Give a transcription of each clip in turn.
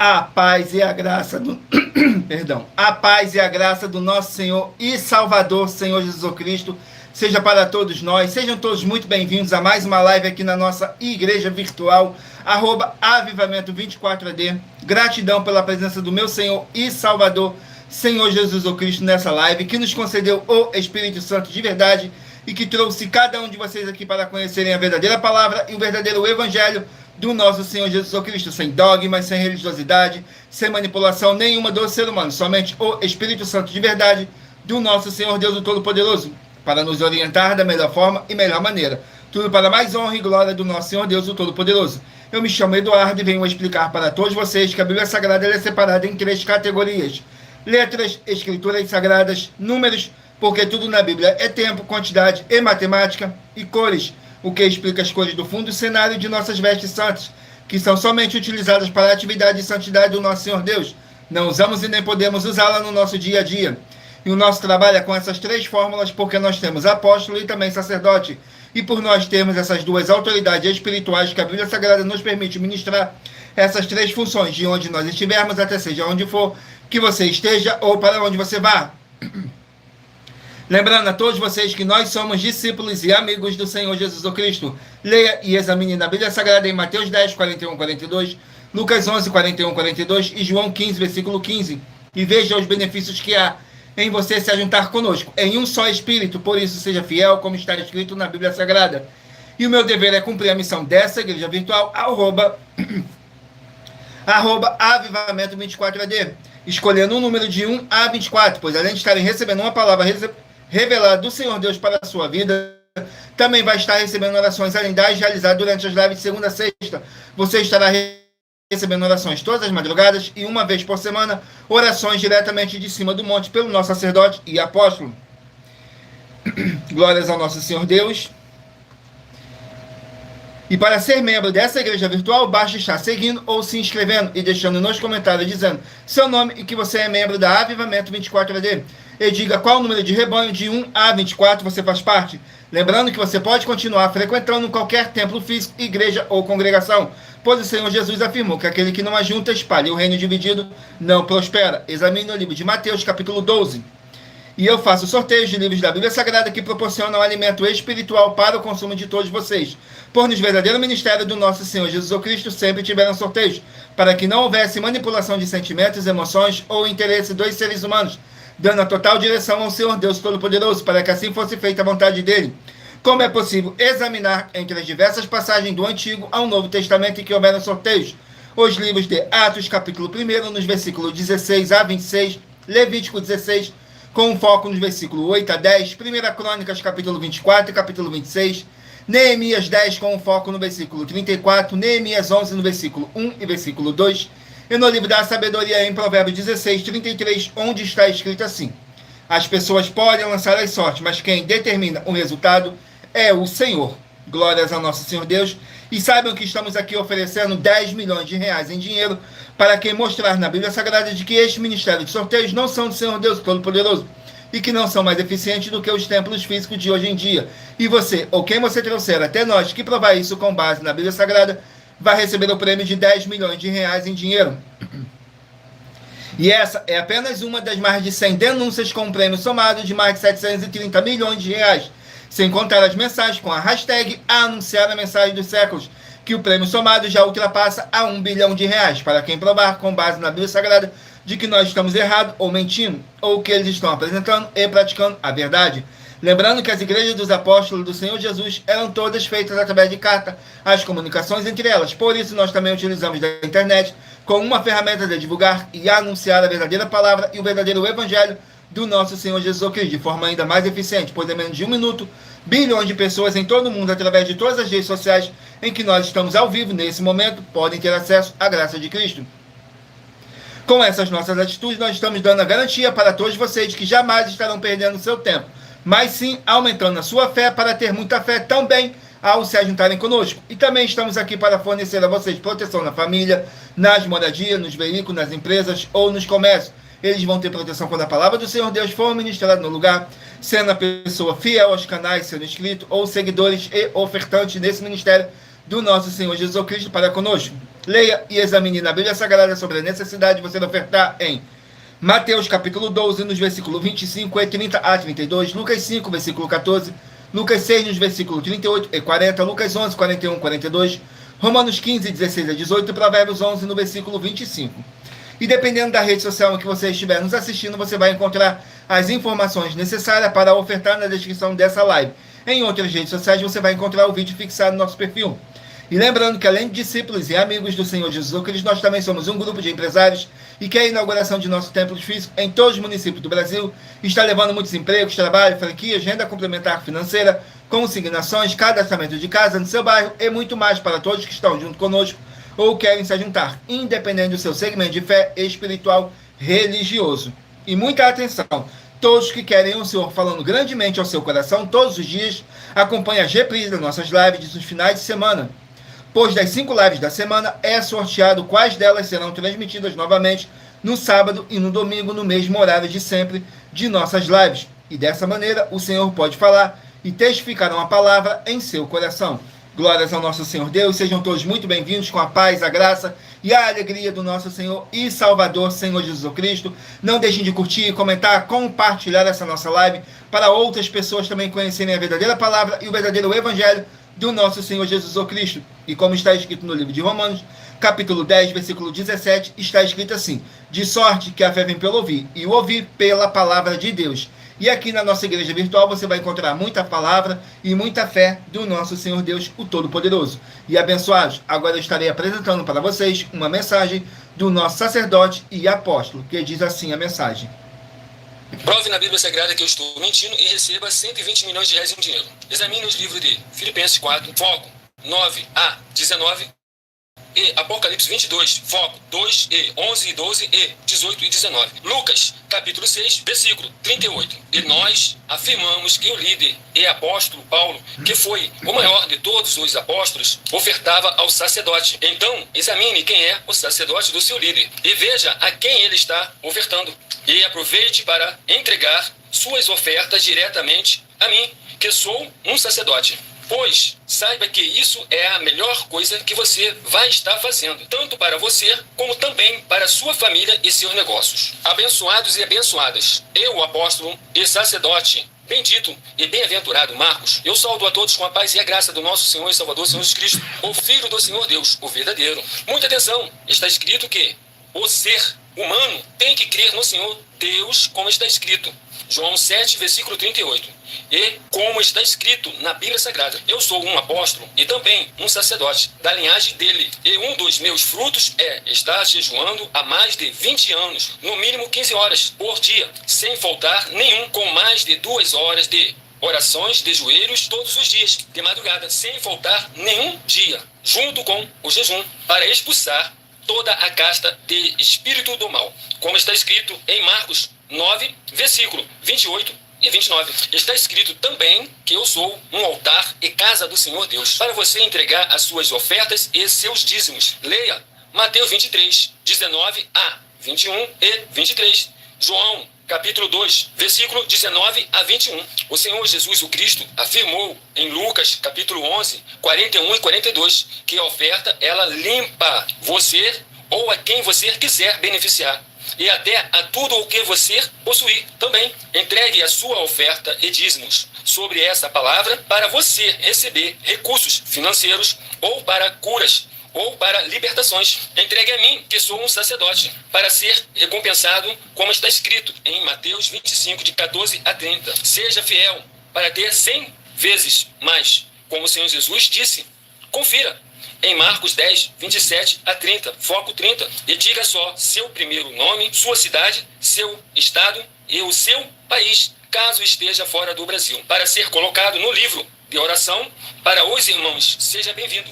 A paz e a graça do perdão, a paz e a graça do nosso Senhor e Salvador, Senhor Jesus Cristo, seja para todos nós. Sejam todos muito bem-vindos a mais uma live aqui na nossa igreja virtual, @avivamento 24AD. Gratidão pela presença do meu Senhor e Salvador, Senhor Jesus Cristo, nessa live, que nos concedeu o Espírito Santo de verdade e que trouxe cada um de vocês aqui para conhecerem a verdadeira palavra e o verdadeiro evangelho do nosso Senhor Jesus Cristo, sem dogmas, sem religiosidade, sem manipulação nenhuma do ser humano, somente o Espírito Santo de verdade do nosso Senhor Deus o Todo-Poderoso, para nos orientar da melhor forma e melhor maneira. Tudo para mais honra e glória do nosso Senhor Deus o Todo-Poderoso. Eu me chamo Eduardo e venho explicar para todos vocês que a Bíblia Sagrada é separada em 3 categorias: letras, escrituras sagradas, números, porque tudo na Bíblia é tempo, quantidade e matemática, e cores, o que explica as cores do fundo e cenário de nossas vestes santas, que são somente utilizadas para a atividade e santidade do nosso Senhor Deus. Não usamos e nem podemos usá-la no nosso dia a dia. E o nosso trabalho é com essas 3 fórmulas, porque nós temos apóstolo e também sacerdote. E por nós termos essas 2 autoridades espirituais que a Bíblia Sagrada nos permite ministrar essas 3 funções, de onde nós estivermos, até seja onde for que você esteja ou para onde você vá. Lembrando a todos vocês que nós somos discípulos e amigos do Senhor Jesus Cristo. Leia e examine na Bíblia Sagrada em Mateus 10, 41, 42, Lucas 11, 41, 42 e João 15, versículo 15. E veja os benefícios que há em você se ajuntar conosco, em um só Espírito. Por isso, seja fiel, como está escrito na Bíblia Sagrada. E o meu dever é cumprir a missão dessa igreja virtual, @avivamento 24AD, escolhendo um número de 1 a 24, pois além de estarem recebendo uma palavra revelada do Senhor Deus para a sua vida, também vai estar recebendo orações além das realizadas durante as lives de segunda a sexta. Você estará recebendo orações todas as madrugadas e uma vez por semana, orações diretamente de cima do monte pelo nosso sacerdote e apóstolo. Glórias ao nosso Senhor Deus. E para ser membro dessa igreja virtual, basta estar seguindo ou se inscrevendo e deixando nos comentários dizendo seu nome e que você é membro da Avivamento 24AD. E diga qual número de rebanho de 1 a 24 você faz parte. Lembrando que você pode continuar frequentando qualquer templo físico, igreja ou congregação, pois o Senhor Jesus afirmou que aquele que não ajunta, espalha, o reino dividido não prospera. Examine o livro de Mateus, capítulo 12. E eu faço sorteios de livros da Bíblia Sagrada que proporcionam alimento espiritual para o consumo de todos vocês. Por nos verdadeiro ministério do nosso Senhor Jesus Cristo sempre tiveram sorteios, para que não houvesse manipulação de sentimentos, emoções ou interesse dos seres humanos, dando a total direção ao Senhor Deus Todo-Poderoso, para que assim fosse feita a vontade dele. Como é possível examinar entre as diversas passagens do Antigo ao Novo Testamento em que houveram sorteios? Os livros de Atos, capítulo 1, nos versículos 16 a 26, Levítico 16, com foco nos versículos 8 a 10, 1 Crônicas, capítulo 24 e capítulo 26, Neemias 10, com foco no versículo 34, Neemias 11, no versículo 1 e versículo 2, e no livro da sabedoria em Provérbios 16, 33, onde está escrito assim: as pessoas podem lançar as sortes, mas quem determina o resultado é o Senhor. Glórias ao nosso Senhor Deus. E saibam que estamos aqui oferecendo 10 milhões de reais em dinheiro para quem mostrar na Bíblia Sagrada de que este ministério de sorteios não são do Senhor Deus Todo-Poderoso e que não são mais eficientes do que os templos físicos de hoje em dia. E você, ou quem você trouxer até nós que provar isso com base na Bíblia Sagrada, vai receber o prêmio de 10 milhões de reais em dinheiro. E essa é apenas uma das mais de 100 denúncias com um prêmio somado de mais de 730 milhões de reais. Sem contar as mensagens com a hashtag Anunciar a Mensagem dos Séculos, que o prêmio somado já ultrapassa a 1 bilhão de reais, para quem provar, com base na Bíblia Sagrada, de que nós estamos errados ou mentindo, ou que eles estão apresentando e praticando a verdade. Lembrando que as igrejas dos apóstolos do Senhor Jesus eram todas feitas através de carta, as comunicações entre elas. Por isso, nós também utilizamos da internet como uma ferramenta de divulgar e anunciar a verdadeira palavra e o verdadeiro evangelho do nosso Senhor Jesus Cristo, de forma ainda mais eficiente, pois em menos de 1 minuto, bilhões de pessoas em todo o mundo, através de todas as redes sociais em que nós estamos ao vivo nesse momento, podem ter acesso à graça de Cristo. Com essas nossas atitudes, nós estamos dando a garantia para todos vocês que jamais estarão perdendo seu tempo, mas sim aumentando a sua fé para ter muita fé também ao se juntarem conosco. E também estamos aqui para fornecer a vocês proteção na família, nas moradias, nos veículos, nas empresas ou nos comércios. Eles vão ter proteção quando a palavra do Senhor Deus for ministrada no lugar, sendo a pessoa fiel aos canais, sendo inscrito ou seguidores e ofertantes nesse ministério do nosso Senhor Jesus Cristo para conosco. Leia e examine na Bíblia Sagrada sobre a necessidade de você ofertar em Mateus capítulo 12, nos versículos 25 e 30 a 32, Lucas 5, versículo 14, Lucas 6, nos versículos 38 e 40, Lucas 11, 41 e 42, Romanos 15, 16 a 18 e Provérbios 11, no versículo 25. E dependendo da rede social em que você estiver nos assistindo, você vai encontrar as informações necessárias para ofertar na descrição dessa live. Em outras redes sociais, você vai encontrar o vídeo fixado no nosso perfil. E lembrando que, além de discípulos e amigos do Senhor Jesus Cristo, nós também somos um grupo de empresários e que a inauguração de nosso templo físico em todos os municípios do Brasil está levando muitos empregos, trabalho, franquias, renda complementar financeira, consignações, cadastramento de casa no seu bairro e muito mais para todos que estão junto conosco ou querem se juntar, independente do seu segmento de fé espiritual religioso. E muita atenção! Todos que querem o Senhor falando grandemente ao seu coração todos os dias, acompanhe as reprises das nossas lives dos finais de semana. Pois das 5 lives da semana é sorteado quais delas serão transmitidas novamente no sábado e no domingo, no mesmo horário de sempre de nossas lives. E dessa maneira o Senhor pode falar e testificar uma palavra em seu coração. Glórias ao nosso Senhor Deus, sejam todos muito bem-vindos com a paz, a graça e a alegria do nosso Senhor e Salvador, Senhor Jesus Cristo. Não deixem de curtir, comentar, compartilhar essa nossa live para outras pessoas também conhecerem a verdadeira palavra e o verdadeiro evangelho do nosso Senhor Jesus Cristo. E como está escrito no livro de Romanos, capítulo 10, versículo 17, está escrito assim: de sorte que a fé vem pelo ouvir, e o ouvir pela palavra de Deus. E aqui na nossa igreja virtual você vai encontrar muita palavra e muita fé do nosso Senhor Deus, o Todo-Poderoso. E abençoados, agora eu estarei apresentando para vocês uma mensagem do nosso sacerdote e apóstolo, que diz assim a mensagem. Prove na Bíblia Sagrada que eu estou mentindo e receba 120 milhões de reais em dinheiro. Examine os livros de Filipenses 4, foco 9 a 19 e Apocalipse 22, foco 2 e 11 e 12 e 18 e 19. Lucas, capítulo 6, versículo 38. E nós afirmamos que o líder e apóstolo Paulo, que foi o maior de todos os apóstolos, ofertava ao sacerdote. Então, examine quem é o sacerdote do seu líder e veja a quem ele está ofertando. E aproveite para entregar suas ofertas diretamente a mim, que sou um sacerdote. Pois saiba que isso é a melhor coisa que você vai estar fazendo, tanto para você, como também para sua família e seus negócios. Abençoados e abençoadas, eu, o apóstolo e sacerdote, bendito e bem-aventurado Marcos, eu saúdo a todos com a paz e a graça do nosso Senhor e Salvador, Senhor Jesus Cristo, o Filho do Senhor Deus, o verdadeiro. Muita atenção, está escrito que o ser humano tem que crer no Senhor Deus, como está escrito. João 7, versículo 38. E como está escrito na Bíblia Sagrada, eu sou um apóstolo e também um sacerdote da linhagem dele. E um dos meus frutos é estar jejuando há mais de 20 anos, no mínimo 15 horas por dia, sem faltar nenhum, com mais de 2 horas de orações de joelhos todos os dias, de madrugada, sem faltar nenhum dia, junto com o jejum, para expulsar toda a casta de espírito do mal, como está escrito em Marcos 9, versículo 28 e 29. Está escrito também que eu sou um altar e casa do Senhor Deus, para você entregar as suas ofertas e seus dízimos. Leia Mateus 23, 19 a 21 e 23. João, capítulo 2, versículo 19 a 21. O Senhor Jesus o Cristo afirmou em Lucas, capítulo 11, 41 e 42, que a oferta, ela limpa você ou a quem você quiser beneficiar. E até a tudo o que você possuir também. Entregue a sua oferta e dízimos sobre essa palavra para você receber recursos financeiros ou para curas ou para libertações. Entregue a mim, que sou um sacerdote, para ser recompensado, como está escrito em Mateus 25, de 14 a 30. Seja fiel para ter 100 vezes mais, como o Senhor Jesus disse. Confira em Marcos 10, 27 a 30, foco 30, e diga só seu primeiro nome, sua cidade, seu estado e o seu país, caso esteja fora do Brasil, para ser colocado no livro de oração para os irmãos. Seja bem-vindo.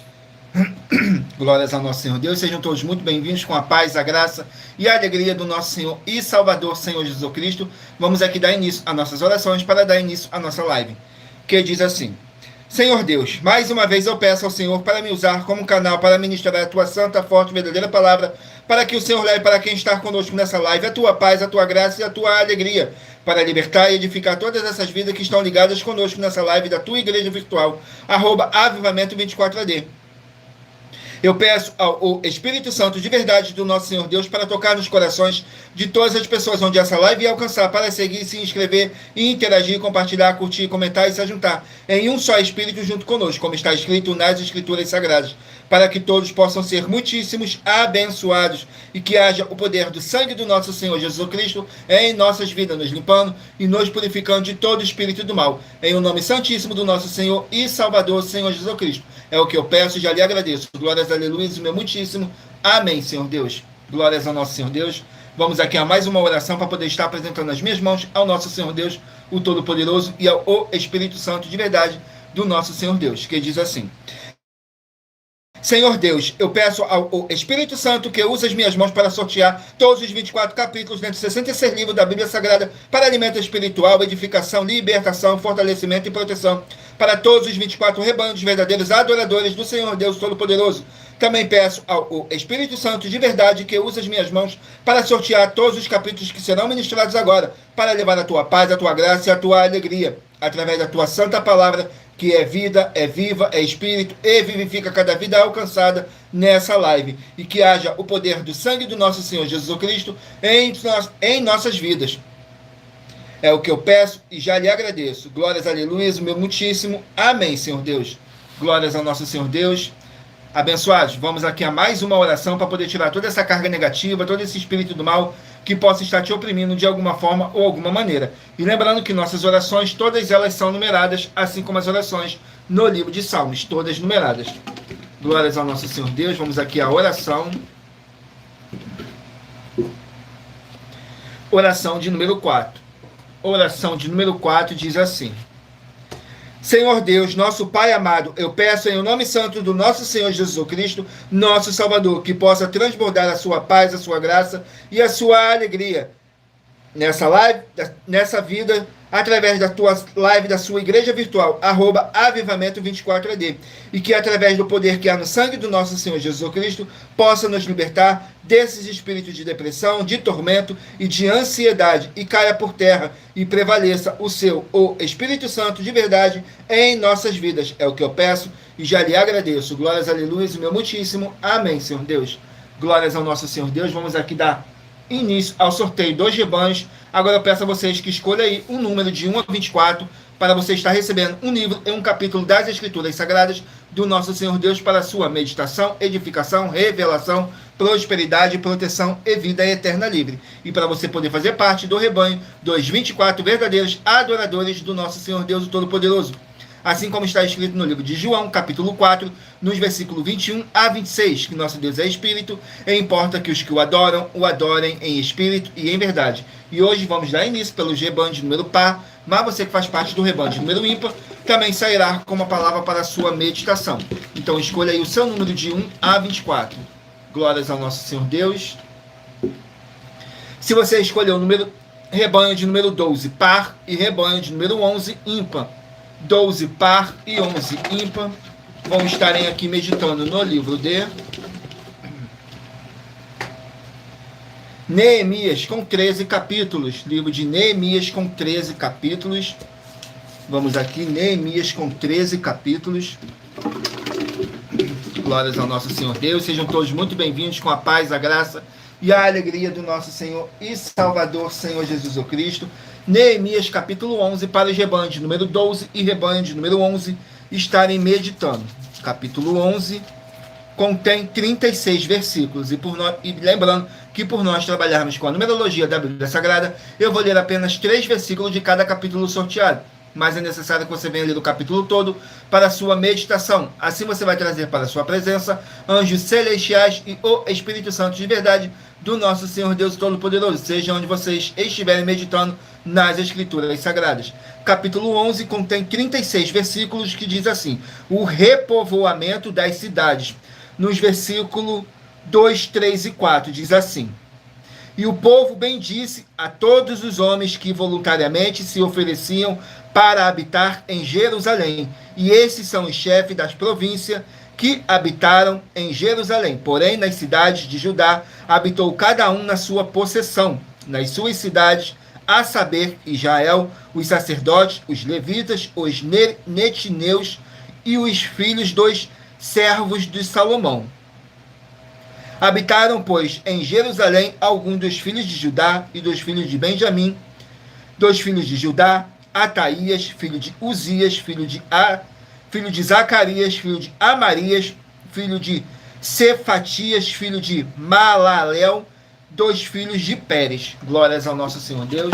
Glórias ao nosso Senhor Deus, sejam todos muito bem-vindos com a paz, a graça e a alegria do nosso Senhor e Salvador, Senhor Jesus Cristo. Vamos aqui dar início às nossas orações para dar início à nossa live, que diz assim: Senhor Deus, mais uma vez eu peço ao Senhor para me usar como canal para ministrar a tua santa, forte e verdadeira palavra, para que o Senhor leve para quem está conosco nessa live a tua paz, a tua graça e a tua alegria, para libertar e edificar todas essas vidas que estão ligadas conosco nessa live da tua igreja virtual, @avivamento24ad. Eu peço ao Espírito Santo de verdade do nosso Senhor Deus para tocar nos corações de todas as pessoas onde essa live ia alcançar, para seguir, se inscrever e interagir, compartilhar, curtir, comentar e se ajuntar em um só Espírito junto conosco, como está escrito nas Escrituras Sagradas, para que todos possam ser muitíssimos abençoados e que haja o poder do sangue do nosso Senhor Jesus Cristo em nossas vidas, nos limpando e nos purificando de todo espírito do mal. Em o nome santíssimo do nosso Senhor e Salvador, Senhor Jesus Cristo. É o que eu peço e já lhe agradeço. Glórias, aleluia, e meu muitíssimo. Amém, Senhor Deus. Glórias ao nosso Senhor Deus. Vamos aqui a mais uma oração para poder estar apresentando nas minhas mãos ao nosso Senhor Deus, o Todo-Poderoso, e ao Espírito Santo de verdade do nosso Senhor Deus, que diz assim: Senhor Deus, eu peço ao Espírito Santo que use as minhas mãos para sortear todos os 24 capítulos dentro dos 66 livros da Bíblia Sagrada para alimento espiritual, edificação, libertação, fortalecimento e proteção para todos os 24 rebanhos verdadeiros adoradores do Senhor Deus Todo-Poderoso. Também peço ao Espírito Santo de verdade que use as minhas mãos para sortear todos os capítulos que serão ministrados agora, para levar a tua paz, a tua graça e a tua alegria, através da tua santa palavra, que é vida, é viva, é espírito e vivifica cada vida alcançada nessa live. E que haja o poder do sangue do nosso Senhor Jesus Cristo em nossas vidas. É o que eu peço e já lhe agradeço. Glórias, aleluia, o meu muitíssimo. Amém, Senhor Deus. Glórias ao nosso Senhor Deus. Abençoados, vamos aqui a mais uma oração para poder tirar toda essa carga negativa, todo esse espírito do mal que possa estar te oprimindo de alguma forma ou alguma maneira. E lembrando que nossas orações, todas elas são numeradas, assim como as orações no livro de Salmos, todas numeradas. Glórias ao nosso Senhor Deus. Vamos aqui a oração. Oração de número 4. Oração de número 4 diz assim: Senhor Deus, nosso Pai amado, eu peço em o nome santo do nosso Senhor Jesus Cristo, nosso Salvador, que possa transbordar a sua paz, a sua graça e a sua alegria nessa live, nessa vida, através da tua live, da sua igreja virtual, @avivamento24ad, e que através do poder que há no sangue do nosso Senhor Jesus Cristo, possa nos libertar desses espíritos de depressão, de tormento e de ansiedade, e caia por terra e prevaleça o Espírito Santo de verdade em nossas vidas. É o que eu peço e já lhe agradeço. Glórias, aleluia, e meu muitíssimo. Amém, Senhor Deus. Glórias ao nosso Senhor Deus. Vamos aqui dar início ao sorteio dos rebanhos. Agora eu peço a vocês que escolham aí um número de 1 a 24 para você estar recebendo um livro e um capítulo das Escrituras Sagradas do nosso Senhor Deus para a sua meditação, edificação, revelação, prosperidade, proteção e vida eterna livre. E para você poder fazer parte do rebanho dos 24 verdadeiros adoradores do nosso Senhor Deus o Todo-Poderoso. Assim como está escrito no livro de João, capítulo 4, nos versículos 21 a 26, que nosso Deus é Espírito, e importa que os que o adorem em Espírito e em verdade. E hoje vamos dar início pelo rebanho de número par, mas você que faz parte do rebanho de número ímpar, também sairá com uma palavra para a sua meditação. Então escolha aí o seu número de 1 a 24. Glórias ao nosso Senhor Deus. Se você escolher o rebanho de número 12, par, e rebanho de número 11, ímpar, 12 par e 11 ímpar, vão estarem aqui meditando no livro de Neemias com 13 capítulos, livro de Neemias com 13 capítulos. Vamos aqui, Neemias com 13 capítulos. Glórias ao nosso Senhor Deus. Sejam todos muito bem-vindos com a paz, a graça e a alegria do nosso Senhor e Salvador, Senhor Jesus o Cristo. Neemias capítulo 11, para os rebanhos de número 12 e rebanho de número 11 estarem meditando. Capítulo 11 contém 36 versículos. E lembrando que por nós trabalharmos com a numerologia da Bíblia Sagrada, eu vou ler apenas 3 versículos de cada capítulo sorteado. Mas é necessário que você venha ler o capítulo todo para a sua meditação. Assim você vai trazer para a sua presença anjos celestiais e o Espírito Santo de verdade do nosso Senhor Deus Todo-Poderoso, seja onde vocês estiverem meditando nas Escrituras Sagradas. Capítulo 11 contém 36 versículos que diz assim: o repovoamento das cidades. Nos versículos 2, 3 e 4 diz assim: e o povo bendisse a todos os homens que voluntariamente se ofereciam para habitar em Jerusalém. E esses são os chefes das províncias que habitaram em Jerusalém. Porém, nas cidades de Judá, habitou cada um na sua possessão, nas suas cidades, a saber, Israel, os sacerdotes, os levitas, os netineus e os filhos dos servos de Salomão. Habitaram, pois, em Jerusalém alguns dos filhos de Judá e dos filhos de Benjamim, dos filhos de Judá, Ataías, filho de Uzias, filho de Zacarias, filho de Amarias, filho de Cefatias, filho de Malalel, dos filhos de Pérez. Glórias ao nosso Senhor Deus.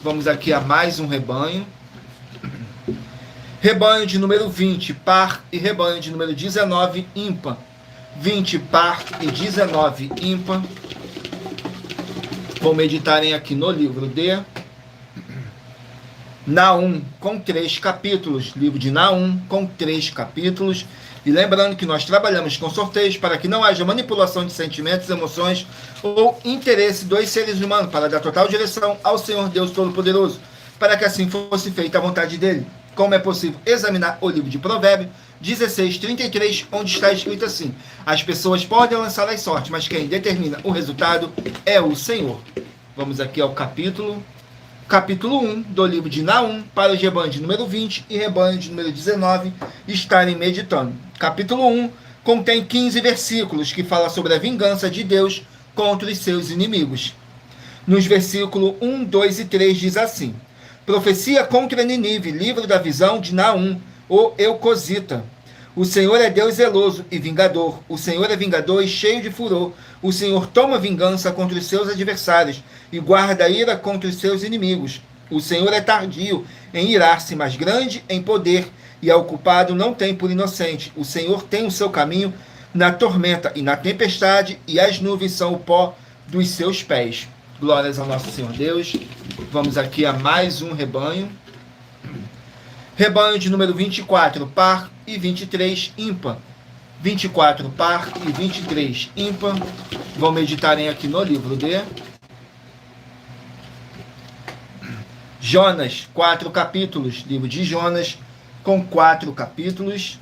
Vamos aqui a mais um rebanho. Rebanho de número 20, par, e rebanho de número 19, ímpar. 20 par e 19 ímpar. Vou meditarem aqui no livro de Naum, com 3 capítulos. Livro de Naum, com 3 capítulos. E lembrando que nós trabalhamos com sorteios para que não haja manipulação de sentimentos, emoções ou interesse dos seres humanos, para dar total direção ao Senhor Deus Todo-Poderoso, para que assim fosse feita a vontade dele. Como é possível examinar o livro de Provérbios 16:33, onde está escrito assim: as pessoas podem lançar as sortes, mas quem determina o resultado é o Senhor. Vamos aqui ao capítulo 1 do livro de Naum, para os rebanhos de número 20 e rebanho de número 19 estarem meditando. Capítulo 1 contém 15 versículos que fala sobre a vingança de Deus contra os seus inimigos. Nos versículos 1, 2 e 3 diz assim: profecia contra Ninive, livro da visão de Naum, o Eucosita. O Senhor é Deus zeloso e vingador. O Senhor é vingador e cheio de furor. O Senhor toma vingança contra os seus adversários e guarda a ira contra os seus inimigos. O Senhor é tardio em irar-se, mas grande em poder, e ao culpado não tem por inocente. O Senhor tem o seu caminho na tormenta e na tempestade, e as nuvens são o pó dos seus pés. Glórias ao nosso Senhor Deus. Vamos aqui a mais um rebanho. Rebanho de número 24, par, e 23, ímpar. 24, par, e 23, ímpar. Vão meditarem aqui no livro de Jonas, 4 capítulos. Livro de Jonas, com 4 capítulos.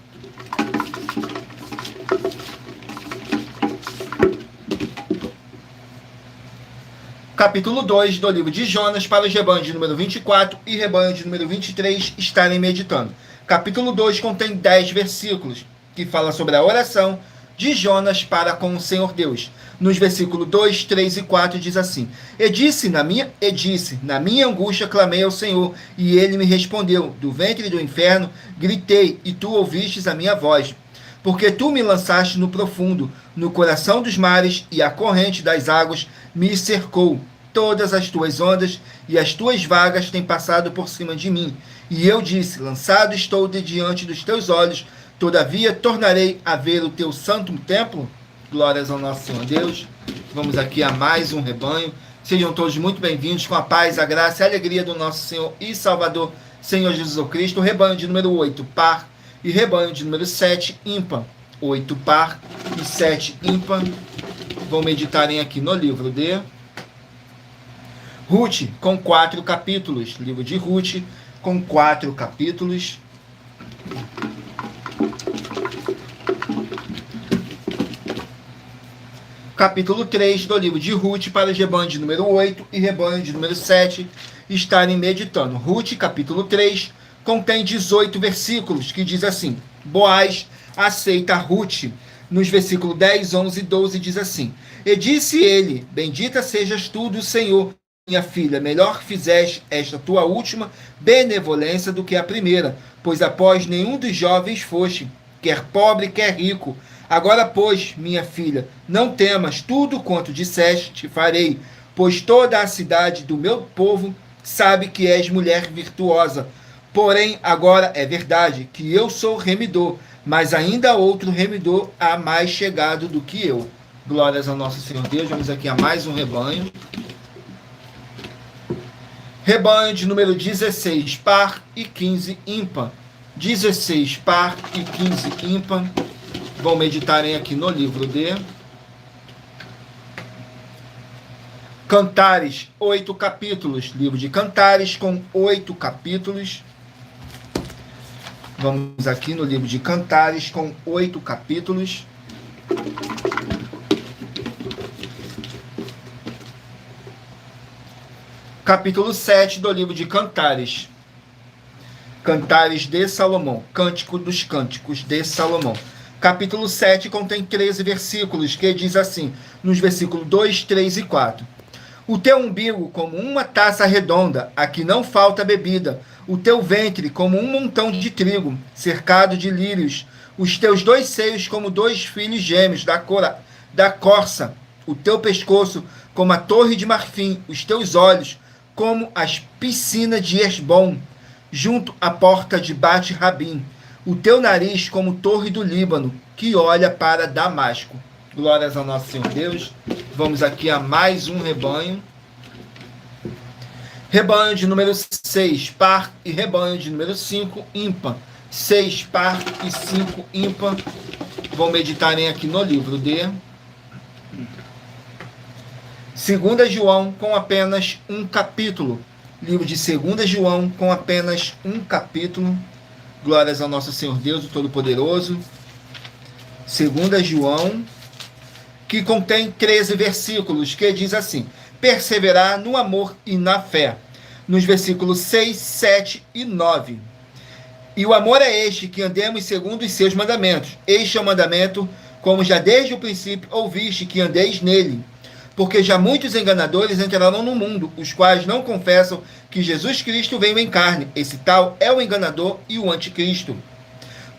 Capítulo 2 do livro de Jonas, para os rebanhos de número 24 e rebanho de número 23 estarem meditando. Capítulo 2 contém 10 versículos, que fala sobre a oração de Jonas para com o Senhor Deus. Nos versículos 2, 3 e 4 diz assim: E disse, na minha angústia clamei ao Senhor, e ele me respondeu. Do ventre do inferno gritei, e tu ouvistes a minha voz. Porque tu me lançaste no profundo, no coração dos mares, e a corrente das águas me cercou. Todas as tuas ondas e as tuas vagas têm passado por cima de mim. E eu disse, lançado estou de diante dos teus olhos, todavia tornarei a ver o teu santo templo. Glórias ao nosso Senhor Deus. Vamos aqui a mais um rebanho. Sejam todos muito bem-vindos, com a paz, a graça e a alegria do nosso Senhor e Salvador, Senhor Jesus Cristo. Rebanho de número 8, par, e rebanho de número 7, ímpar. 8 par e 7 ímpar. Vão meditarem aqui no livro de Ruth, com 4 capítulos. Livro de Ruth, com 4 capítulos. Capítulo 3 do livro de Ruth, para os rebanhos de número 8 e rebanho de número 7 estarem meditando. Ruth, capítulo 3, contém 18 versículos, que diz assim: Boaz aceita Ruth. Nos versículos 10, 11 e 12 diz assim: E disse ele, bendita sejas tu do Senhor, minha filha, melhor fizeste esta tua última benevolência do que a primeira, pois após nenhum dos jovens foste, quer pobre, quer rico. Agora, pois, minha filha, não temas, tudo quanto disseste te farei, pois toda a cidade do meu povo sabe que és mulher virtuosa. Porém, agora é verdade que eu sou remidor, mas ainda outro remidor há mais chegado do que eu. Glórias ao nosso Senhor Deus. Vamos aqui a mais um rebanho. Rebanho de número 16, par, e 15, ímpar. 16, par, e 15, ímpar. Vão meditarem aqui no livro de Cantares, 8 capítulos. Livro de Cantares, com 8 capítulos. Vamos aqui no livro de Cantares, com 8 capítulos. Capítulo 7 do livro de Cantares. Cantares de Salomão. Cântico dos Cânticos de Salomão. Capítulo 7 contém 13 versículos, que diz assim, nos versículos 2, 3 e 4. O teu umbigo como uma taça redonda, a que não falta bebida, o teu ventre como um montão de trigo, cercado de lírios, os teus dois seios como dois filhos gêmeos da corça, o teu pescoço como a torre de marfim, os teus olhos como as piscinas de Esbom, junto à porta de Bet-Rabim, o teu nariz como torre do Líbano, que olha para Damasco. Glórias ao nosso Senhor Deus. Vamos aqui a mais um rebanho. Rebanho de número 6, par, e rebanho de número 5, ímpar. 6, par e 5, ímpar. Vão meditarem aqui no livro de 2 João, com apenas um capítulo. Livro de 2 João, com apenas um capítulo. Glórias ao nosso Senhor Deus, o Todo-Poderoso. 2 João, que contém 13 versículos, que diz assim: perseverar no amor e na fé. Nos versículos 6, 7 e 9. E o amor é este, que andemos segundo os seus mandamentos. Este é o mandamento, como já desde o princípio ouviste, que andeis nele. Porque já muitos enganadores entrarão no mundo, os quais não confessam que Jesus Cristo veio em carne. Esse tal é o enganador e o anticristo.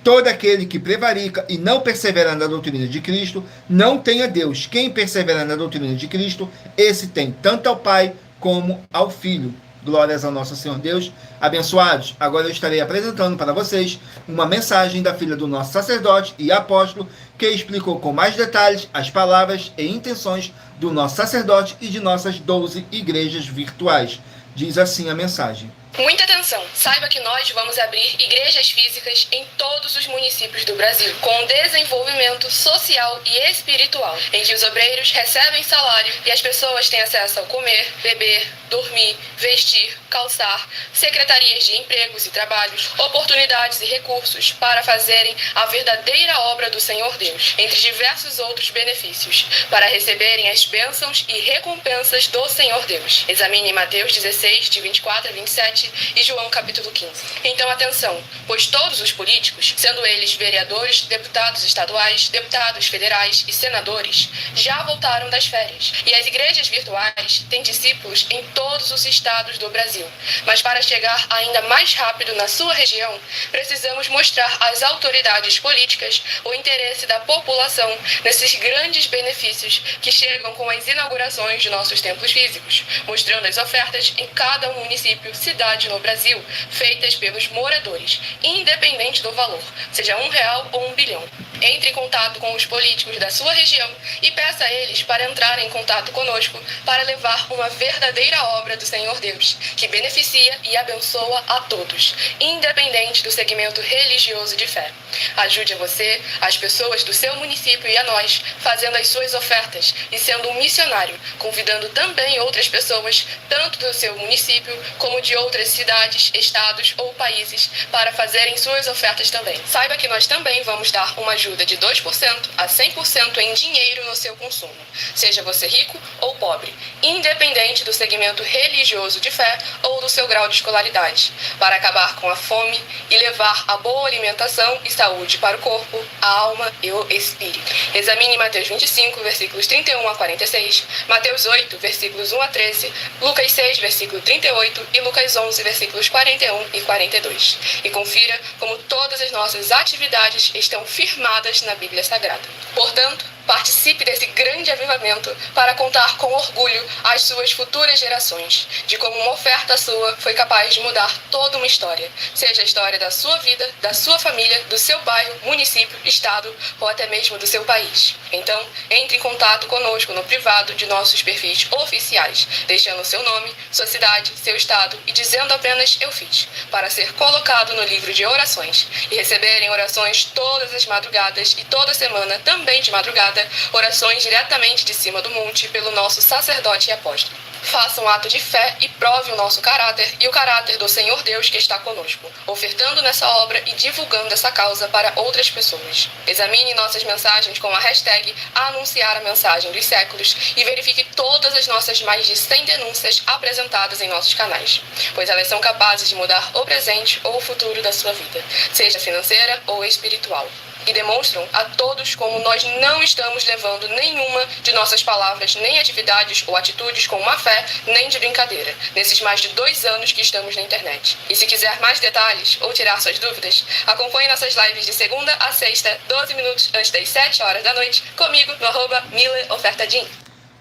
Todo aquele que prevarica e não persevera na doutrina de Cristo, não tem a Deus. Quem persevera na doutrina de Cristo, esse tem tanto ao Pai como ao Filho. Glórias ao nosso Senhor Deus. Abençoados, agora eu estarei apresentando para vocês uma mensagem da filha do nosso sacerdote e apóstolo, que explicou com mais detalhes as palavras e intenções do nosso sacerdote e de nossas 12 igrejas virtuais. Diz assim a mensagem. Muita atenção! Saiba que nós vamos abrir igrejas físicas em todos os municípios do Brasil, com desenvolvimento social e espiritual, em que os obreiros recebem salário e as pessoas têm acesso ao comer, beber, dormir, vestir, calçar, secretarias de empregos e trabalhos, oportunidades e recursos para fazerem a verdadeira obra do Senhor Deus, entre diversos outros benefícios, para receberem as bênçãos e recompensas do Senhor Deus. Examine Mateus 16, de 24 a 27, e João capítulo 15. Então atenção, pois todos os políticos, sendo eles vereadores, deputados estaduais, deputados federais e senadores, já voltaram das férias. E as igrejas virtuais têm discípulos em todos os estados do Brasil. Mas para chegar ainda mais rápido na sua região, precisamos mostrar às autoridades políticas o interesse da população nesses grandes benefícios que chegam com as inaugurações de nossos templos físicos, mostrando as ofertas em cada município, cidade no Brasil, feitas pelos moradores, independente do valor, seja R$1 ou R$1 bilhão. Entre em contato com os políticos da sua região e peça a eles para entrarem em contato conosco para levar uma verdadeira obra do Senhor Deus, que beneficia e abençoa a todos, independente do segmento religioso de fé. Ajude a você, as pessoas do seu município e a nós, fazendo as suas ofertas e sendo um missionário, convidando também outras pessoas, tanto do seu município como de outras cidades, estados ou países, para fazerem suas ofertas também. Saiba que nós também vamos dar uma ajuda de 2% a 100% em dinheiro no seu consumo, seja você rico ou pobre, independente do segmento religioso de fé ou do seu grau de escolaridade, para acabar com a fome e levar a boa alimentação e saúde para o corpo, a alma e o espírito. Examine Mateus 25, versículos 31 a 46, Mateus 8, versículos 1 a 13, Lucas 6, versículo 38 e Lucas 11, versículos 41 e 42. E confira como todas as nossas atividades estão firmadas na Bíblia Sagrada. Portanto, participe desse grande avivamento para contar com orgulho às suas futuras gerações, de como uma oferta sua foi capaz de mudar toda uma história, seja a história da sua vida, da sua família, do seu bairro, município, estado ou até mesmo do seu país. Então, entre em contato conosco no privado de nossos perfis oficiais, deixando seu nome, sua cidade, seu estado e dizendo apenas "eu fiz", para ser colocado no livro de orações e receberem orações todas as madrugadas e toda semana também de madrugada, orações diretamente de cima do monte pelo nosso sacerdote e apóstolo. Faça um ato de fé e prove o nosso caráter e o caráter do Senhor Deus que está conosco, ofertando nessa obra e divulgando essa causa para outras pessoas. Examine nossas mensagens com a hashtag Anunciar a Mensagem dos Séculos e verifique todas as nossas mais de 100 denúncias apresentadas em nossos canais, pois elas são capazes de mudar o presente ou o futuro da sua vida, seja financeira ou espiritual. e demonstram a todos como nós não estamos levando nenhuma de nossas palavras, nem atividades ou atitudes com má fé, nem de brincadeira, nesses mais de 2 anos que estamos na internet. E se quiser mais detalhes ou tirar suas dúvidas, acompanhe nossas lives de segunda a sexta, 12 minutos antes das 7 horas da noite, comigo no @MileOfertaDin.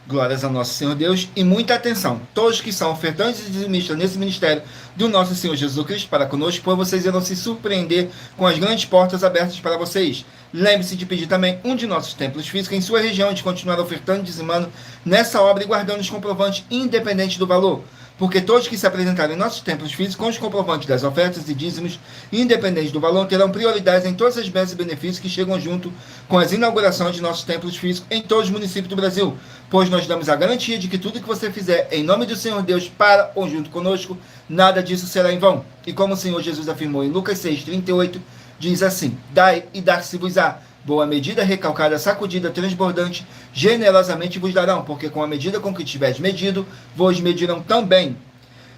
Glórias ao nosso Senhor Deus e muita atenção. Todos que são ofertantes e dizimistas nesse ministério do nosso Senhor Jesus Cristo para conosco, pois vocês irão se surpreender com as grandes portas abertas para vocês. Lembre-se de pedir também um de nossos templos físicos em sua região, de continuar ofertando e dizimando nessa obra e guardando os comprovantes independente do valor. Porque todos que se apresentarem em nossos templos físicos com os comprovantes das ofertas e dízimos, independente do valor, terão prioridade em todas as bênçãos e benefícios que chegam junto com as inaugurações de nossos templos físicos em todos os municípios do Brasil, pois nós damos a garantia de que tudo que você fizer em nome do Senhor Deus para ou junto conosco, nada disso será em vão. E como o Senhor Jesus afirmou em Lucas 6,38, diz assim: dai e dar-se-vos-á. Boa medida, recalcada, sacudida, transbordante, generosamente vos darão, porque com a medida com que tiveres medido, vos medirão também.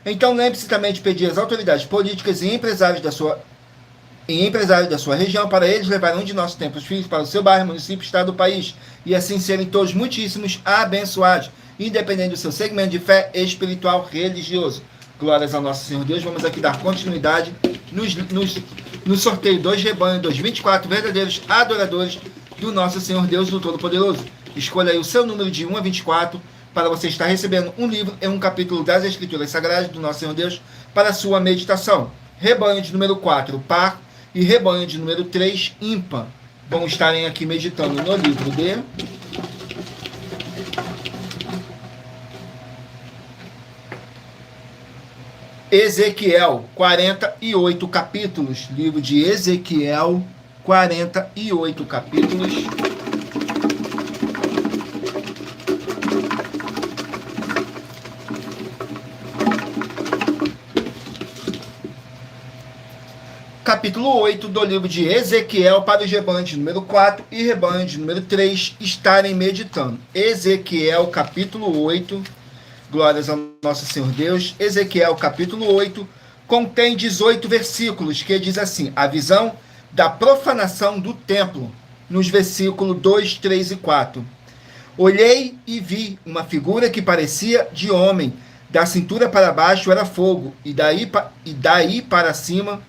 Então lembre-se também de pedir às autoridades políticas e empresários da sua região, para eles levarem um de nossos templos físicos para o seu bairro, município, estado do país, e assim serem todos muitíssimos abençoados, independente do seu segmento de fé espiritual religioso. Glórias ao nosso Senhor Deus. Vamos aqui dar continuidade no sorteio 2 rebanhos, 224 verdadeiros adoradores do nosso Senhor Deus do Todo-Poderoso. Escolha aí o seu número de 1 a 24 para você estar recebendo um livro e um capítulo das Escrituras Sagradas do nosso Senhor Deus para a sua meditação. Rebanho de número 4, par, e rebanho de número 3, ímpar. Vão estarem aqui meditando no livro de Ezequiel, 48 capítulos. Livro de Ezequiel, 48 capítulos. Capítulo 8 do livro de Ezequiel, para os rebanhos de número 4 e rebanho de número 3 estarem meditando. Ezequiel, capítulo 8. Glórias ao nosso Senhor Deus. Ezequiel, capítulo 8, contém 18 versículos, que diz assim: a visão da profanação do templo, nos versículos 2, 3 e 4. Olhei e vi uma figura que parecia de homem, da cintura para baixo era fogo, e daí para cima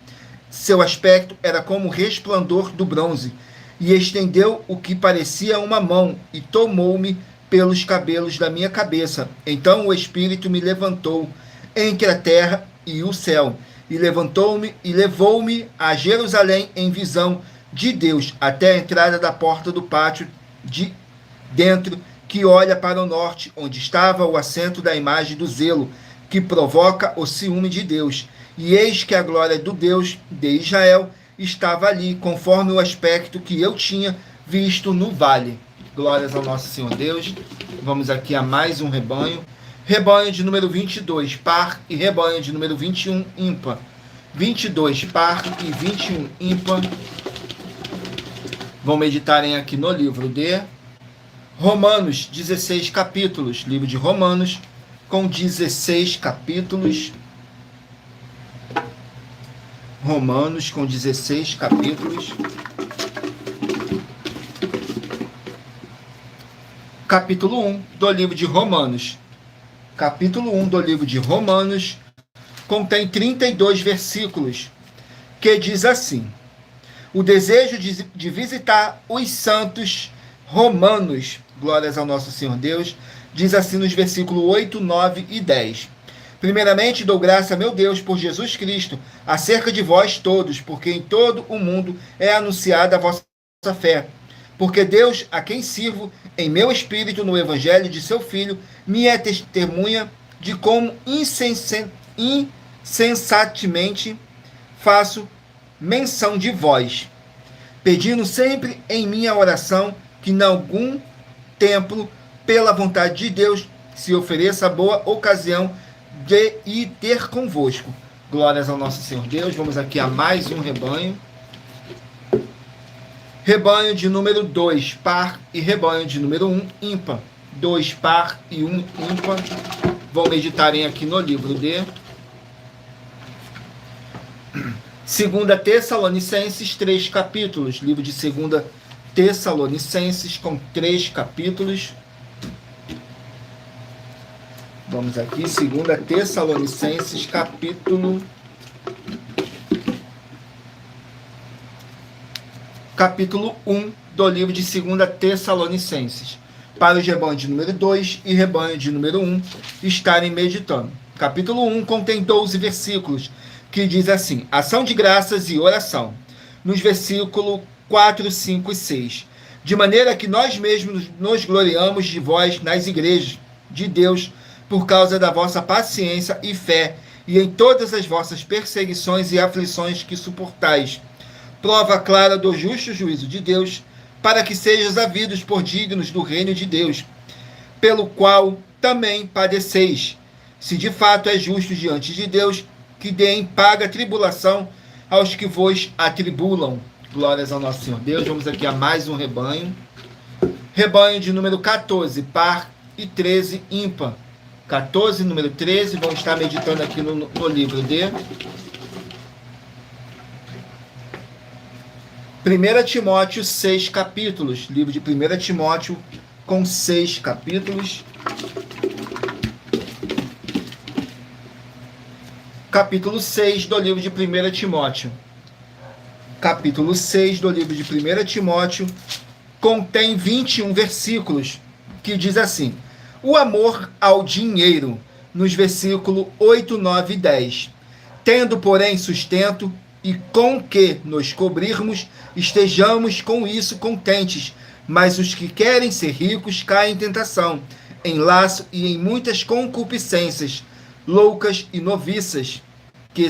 seu aspecto era como o resplandor do bronze, e estendeu o que parecia uma mão, e tomou-me pelos cabelos da minha cabeça. Então o Espírito me levantou entre a terra e o céu, e levantou-me e levou-me a Jerusalém em visão de Deus, até a entrada da porta do pátio de dentro, que olha para o norte, onde estava o assento da imagem do zelo, que provoca o ciúme de Deus. E eis que a glória do Deus de Israel estava ali, conforme o aspecto que eu tinha visto no vale. Glórias ao nosso Senhor Deus. Vamos aqui a mais um rebanho. Rebanho de número 22, par, e rebanho de número 21, ímpar. 22, par, e 21, ímpar. Vão meditarem aqui no livro de Romanos, 16 capítulos. Livro de Romanos, com 16 capítulos. Romanos, com 16 capítulos. Capítulo 1 do livro de Romanos. Capítulo 1 do livro de Romanos contém 32 versículos, que diz assim: o desejo de visitar os santos romanos, glórias ao nosso Senhor Deus, diz assim nos versículos 8, 9 e 10. Primeiramente dou graça a meu Deus por Jesus Cristo, acerca de vós todos, porque em todo o mundo é anunciada a vossa fé. Porque Deus, a quem sirvo em meu espírito no evangelho de seu Filho, me é testemunha de como insensatamente faço menção de vós, pedindo sempre em minha oração que em algum tempo, pela vontade de Deus, se ofereça a boa ocasião de ir ter convosco. Glórias ao nosso Senhor Deus. Vamos aqui a mais um rebanho. Rebanho de número 2, par, e rebanho de número 1, ímpar. 2, par, e 1, ímpar. Vão meditarem aqui no livro de 2 Tessalonicenses, 3 capítulos. Livro de 2 Tessalonicenses, com 3 capítulos. Vamos aqui, 2 Tessalonicenses, capítulo 1 do livro de 2 Tessalonicenses. Para os rebanhos de número 2 e rebanho de número 1 estarem meditando. Capítulo 1 contém 12 versículos, que diz assim: ação de graças e oração. Nos versículos 4, 5 e 6. De maneira que nós mesmos nos gloriamos de vós nas igrejas de Deus, por causa da vossa paciência e fé, e em todas as vossas perseguições e aflições que suportais. Prova clara do justo juízo de Deus, para que sejais havidos por dignos do reino de Deus, pelo qual também padeceis, se de fato é justo diante de Deus, que deem paga tribulação aos que vos atribulam. Glórias ao nosso Senhor Deus. Vamos aqui a mais um rebanho. Rebanho de número 14, par, e 13, ímpar. 14, número 13, vamos estar meditando aqui no livro de 1 Timóteo, 6 capítulos. Livro de 1 Timóteo, com 6 capítulos. Capítulo 6 do livro de 1 Timóteo. Capítulo 6 do livro de 1 Timóteo contém 21 versículos, que diz assim: o amor ao dinheiro, nos versículos 8, 9 e 10. Tendo, porém, sustento, e com que nos cobrirmos, estejamos com isso contentes. Mas os que querem ser ricos caem em tentação, em laço e em muitas concupiscências, loucas e noviças, que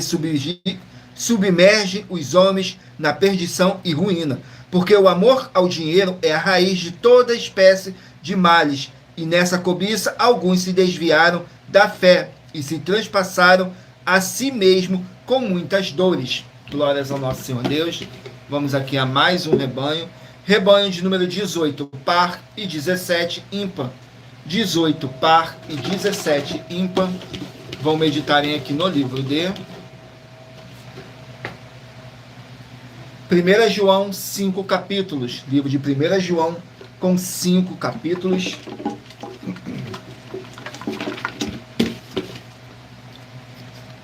submergem os homens na perdição e ruína. Porque o amor ao dinheiro é a raiz de toda espécie de males, e nessa cobiça alguns se desviaram da fé e se transpassaram a si mesmo com muitas dores. Glórias ao nosso Senhor Deus. Vamos aqui a mais um rebanho. Rebanho de número 18, par, e 17, ímpar. 18, par, e 17, ímpar. Vão meditarem aqui no livro de 1 João, 5 capítulos. Livro de 1 João, com 5 capítulos.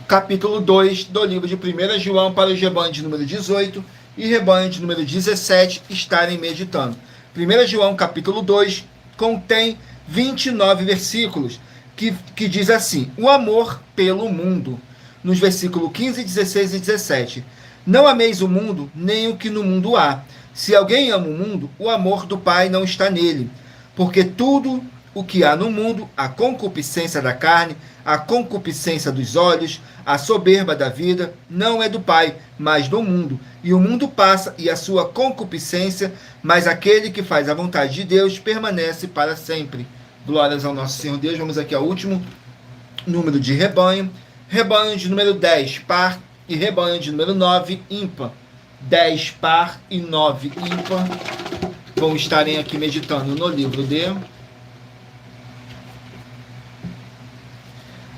Capítulo 2 do livro de 1 João, para os rebanhos de número 18 e rebanho de número 17 estarem meditando. 1 João, capítulo 2, contém 29 versículos, que diz assim: o amor pelo mundo. Nos versículos 15, 16 e 17. Não ameis o mundo, nem o que no mundo há. Se alguém ama o mundo, o amor do Pai não está nele. Porque tudo o que há no mundo, a concupiscência da carne, a concupiscência dos olhos, a soberba da vida, não é do Pai, mas do mundo. E o mundo passa, e a sua concupiscência, mas aquele que faz a vontade de Deus permanece para sempre. Glórias ao nosso Senhor Deus. Vamos aqui ao último número de rebanho. Rebanho de número 10, par, e rebanho de número 9, ímpar. 10, par, e 9, ímpar. Vão estarem aqui meditando no livro de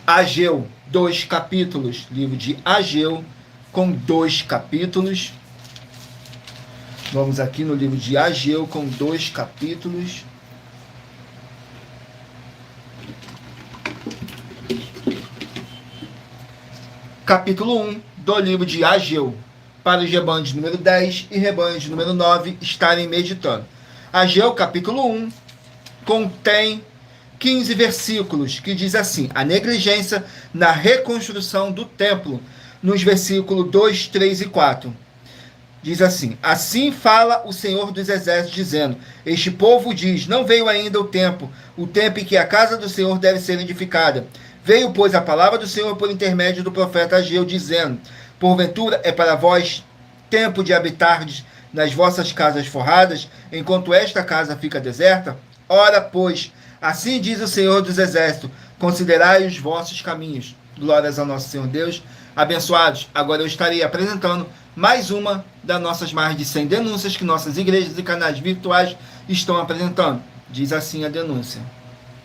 Ageu, 2 capítulos. Livro de Ageu, com 2 capítulos. Vamos aqui no livro de Ageu, com 2 capítulos. Capítulo 1 do livro de Ageu, para os rebanhos de número 10 e rebanhos de número 9 estarem meditando. Ageu, capítulo 1, contém 15 versículos, que diz assim: a negligência na reconstrução do templo, nos versículos 2, 3 e 4. Diz assim: assim fala o Senhor dos Exércitos, dizendo: este povo diz, não veio ainda o tempo em que a casa do Senhor deve ser edificada. Veio, pois, a palavra do Senhor por intermédio do profeta Ageu, dizendo: porventura é para vós tempo de habitardes nas vossas casas forradas, enquanto esta casa fica deserta? Ora, pois, assim diz o Senhor dos Exércitos: considerai os vossos caminhos. Glórias ao nosso Senhor Deus. Abençoados, agora eu estarei apresentando mais uma das nossas mais de 100 denúncias que nossas igrejas e canais virtuais estão apresentando. Diz assim a denúncia: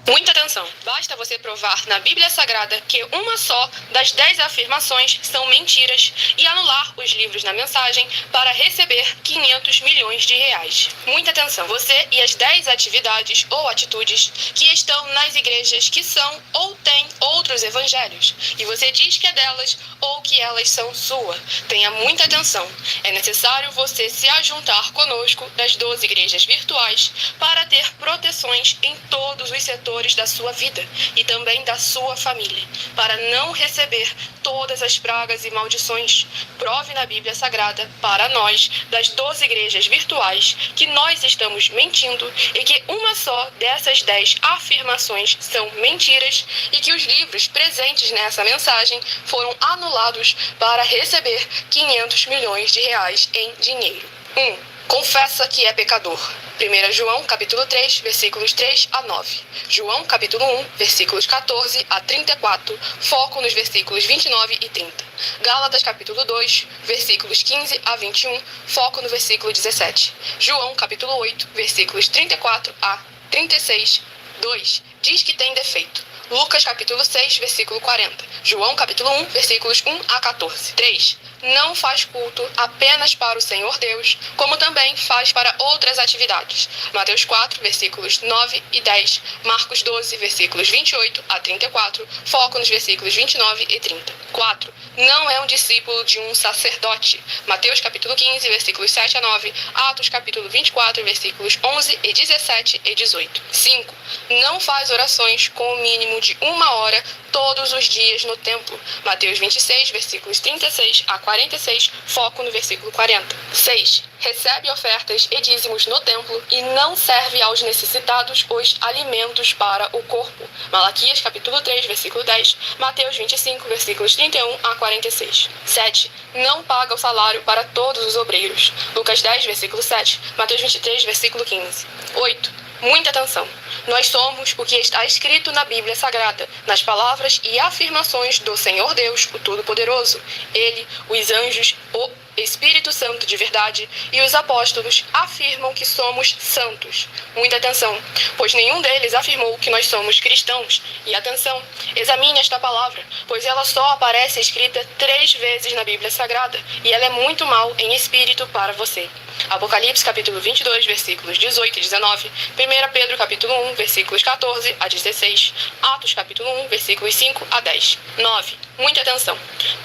Muita atenção! Basta você provar na Bíblia Sagrada que uma só das 10 afirmações são mentiras e anular os livros na mensagem para receber 500 milhões de reais. Muita atenção! Você e as 10 atividades ou atitudes que estão nas igrejas que são ou têm outros evangelhos e você diz que é delas ou que elas são sua. Tenha muita atenção! É necessário você se ajuntar conosco das 12 igrejas virtuais para ter proteções em todos os setores da sua vida e também da sua família, para não receber todas as pragas e maldições. Prove na Bíblia Sagrada para nós, das 12 igrejas virtuais, que nós estamos mentindo e que uma só dessas 10 afirmações são mentiras e que os livros presentes nessa mensagem foram anulados para receber 500 milhões de reais em dinheiro. 1. Confessa que é pecador. 1 João, capítulo 3, versículos 3 a 9. João, capítulo 1, versículos 14 a 34, foco nos versículos 29 e 30. Gálatas, capítulo 2, versículos 15 a 21, foco no versículo 17. João, capítulo 8, versículos 34 a 36, 2. Diz que tem defeito. Lucas, capítulo 6, versículo 40. João, capítulo 1, versículos 1 a 14. 3. Não faz culto apenas para o Senhor Deus, como também faz para outras atividades. Mateus 4, versículos 9 e 10. Marcos 12, versículos 28 a 34. Foco nos versículos 29 e 30. 4. Não é um discípulo de um sacerdote. Mateus, capítulo 15, versículos 7 a 9. Atos, capítulo 24, versículos 11 e 17 e 18. 5. Não faz orações com o mínimo de 1 hora todos os dias no templo. Mateus 26, versículos 36 a 46, foco no versículo 40. 6. Recebe ofertas e dízimos no templo e não serve aos necessitados os alimentos para o corpo. Malaquias, capítulo 3, versículo 10. Mateus 25, versículos 31 a 46. 7. Não paga o salário para todos os obreiros. Lucas 10, versículo 7. Mateus 23, versículo 15. 8. Muita atenção! Nós somos o que está escrito na Bíblia Sagrada, nas palavras e afirmações do Senhor Deus, o Todo-Poderoso. Ele, os anjos, o Espírito Santo de verdade e os apóstolos afirmam que somos santos. Muita atenção, pois nenhum deles afirmou que nós somos cristãos. E atenção, examine esta palavra, pois ela só aparece escrita 3 vezes na Bíblia Sagrada e ela é muito mal em espírito para você. Apocalipse, capítulo 22, versículos 18 e 19. 1 Pedro, capítulo 1, versículos 14 a 16. Atos, capítulo 1, versículos 5 a 10. 9. Muita atenção.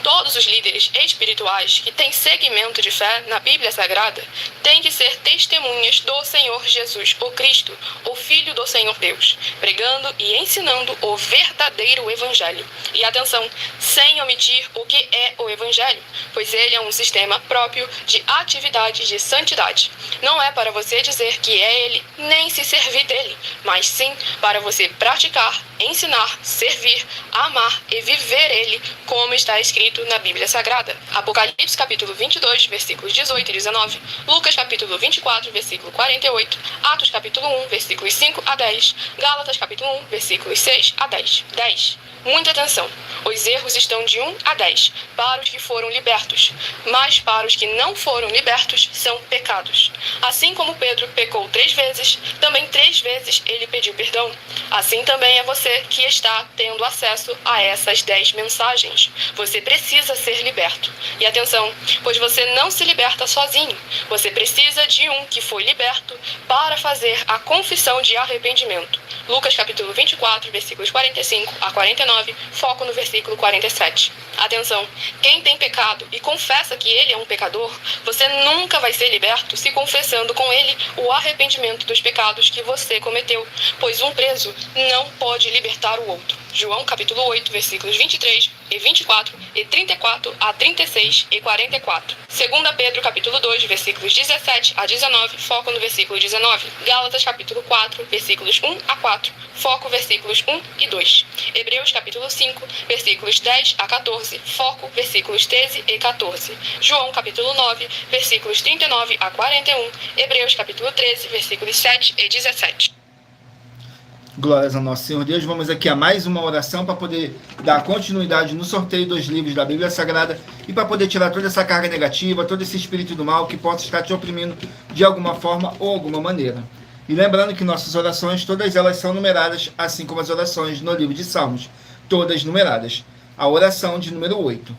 Todos os líderes espirituais que têm segmento de fé na Bíblia Sagrada têm que ser testemunhas do Senhor Jesus, o Cristo, o Filho do Senhor Deus, pregando e ensinando o verdadeiro Evangelho. E atenção, sem omitir o que é o Evangelho, pois ele é um sistema próprio de atividade de santidade. Não é para você dizer que é ele, nem se servir dele, mas sim para você praticar, ensinar, servir, amar e viver ele, como está escrito na Bíblia Sagrada. Apocalipse, capítulo 22, versículos 18 e 19. Lucas, capítulo 24, versículo 48. Atos, capítulo 1, versículos 5 a 10. Gálatas, capítulo 1, versículos 6 a 10. 10. Muita atenção! Os erros estão de 1 a 10 para os que foram libertos, mas para os que não foram libertos são pecados. Assim como Pedro pecou 3 vezes, também 3 vezes ele pediu perdão. Assim também é você que está tendo acesso a essas 10 mensagens. Você precisa ser liberto. E atenção, pois você não se liberta sozinho. Você precisa de um que foi liberto para fazer a confissão de arrependimento. Lucas capítulo 24, versículos 45 a 49, foco no versículo 47. Atenção, quem tem pecado e confessa que ele é um pecador, você nunca vai ser liberto se confessando com ele o arrependimento dos pecados que você cometeu, pois um preso não pode libertar o outro. João capítulo 8, versículos 23 e 24 e 34 a 36 e 44. 2 Pedro capítulo 2, versículos 17 a 19, foco no versículo 19. Gálatas capítulo 4, versículos 1 a 4, foco versículos 1 e 2. Hebreus capítulo 5, versículos 10 a 14, foco versículos 13 e 14. João capítulo 9, versículos 39 a 41. Hebreus capítulo 13, versículos 7 e 17. Glórias ao nosso Senhor Deus. Vamos aqui a mais uma oração para poder dar continuidade no sorteio dos livros da Bíblia Sagrada e para poder tirar toda essa carga negativa, todo esse espírito do mal que possa estar te oprimindo de alguma forma ou alguma maneira. E lembrando que nossas orações, todas elas são numeradas, assim como as orações no livro de Salmos, todas numeradas. A oração de número 8.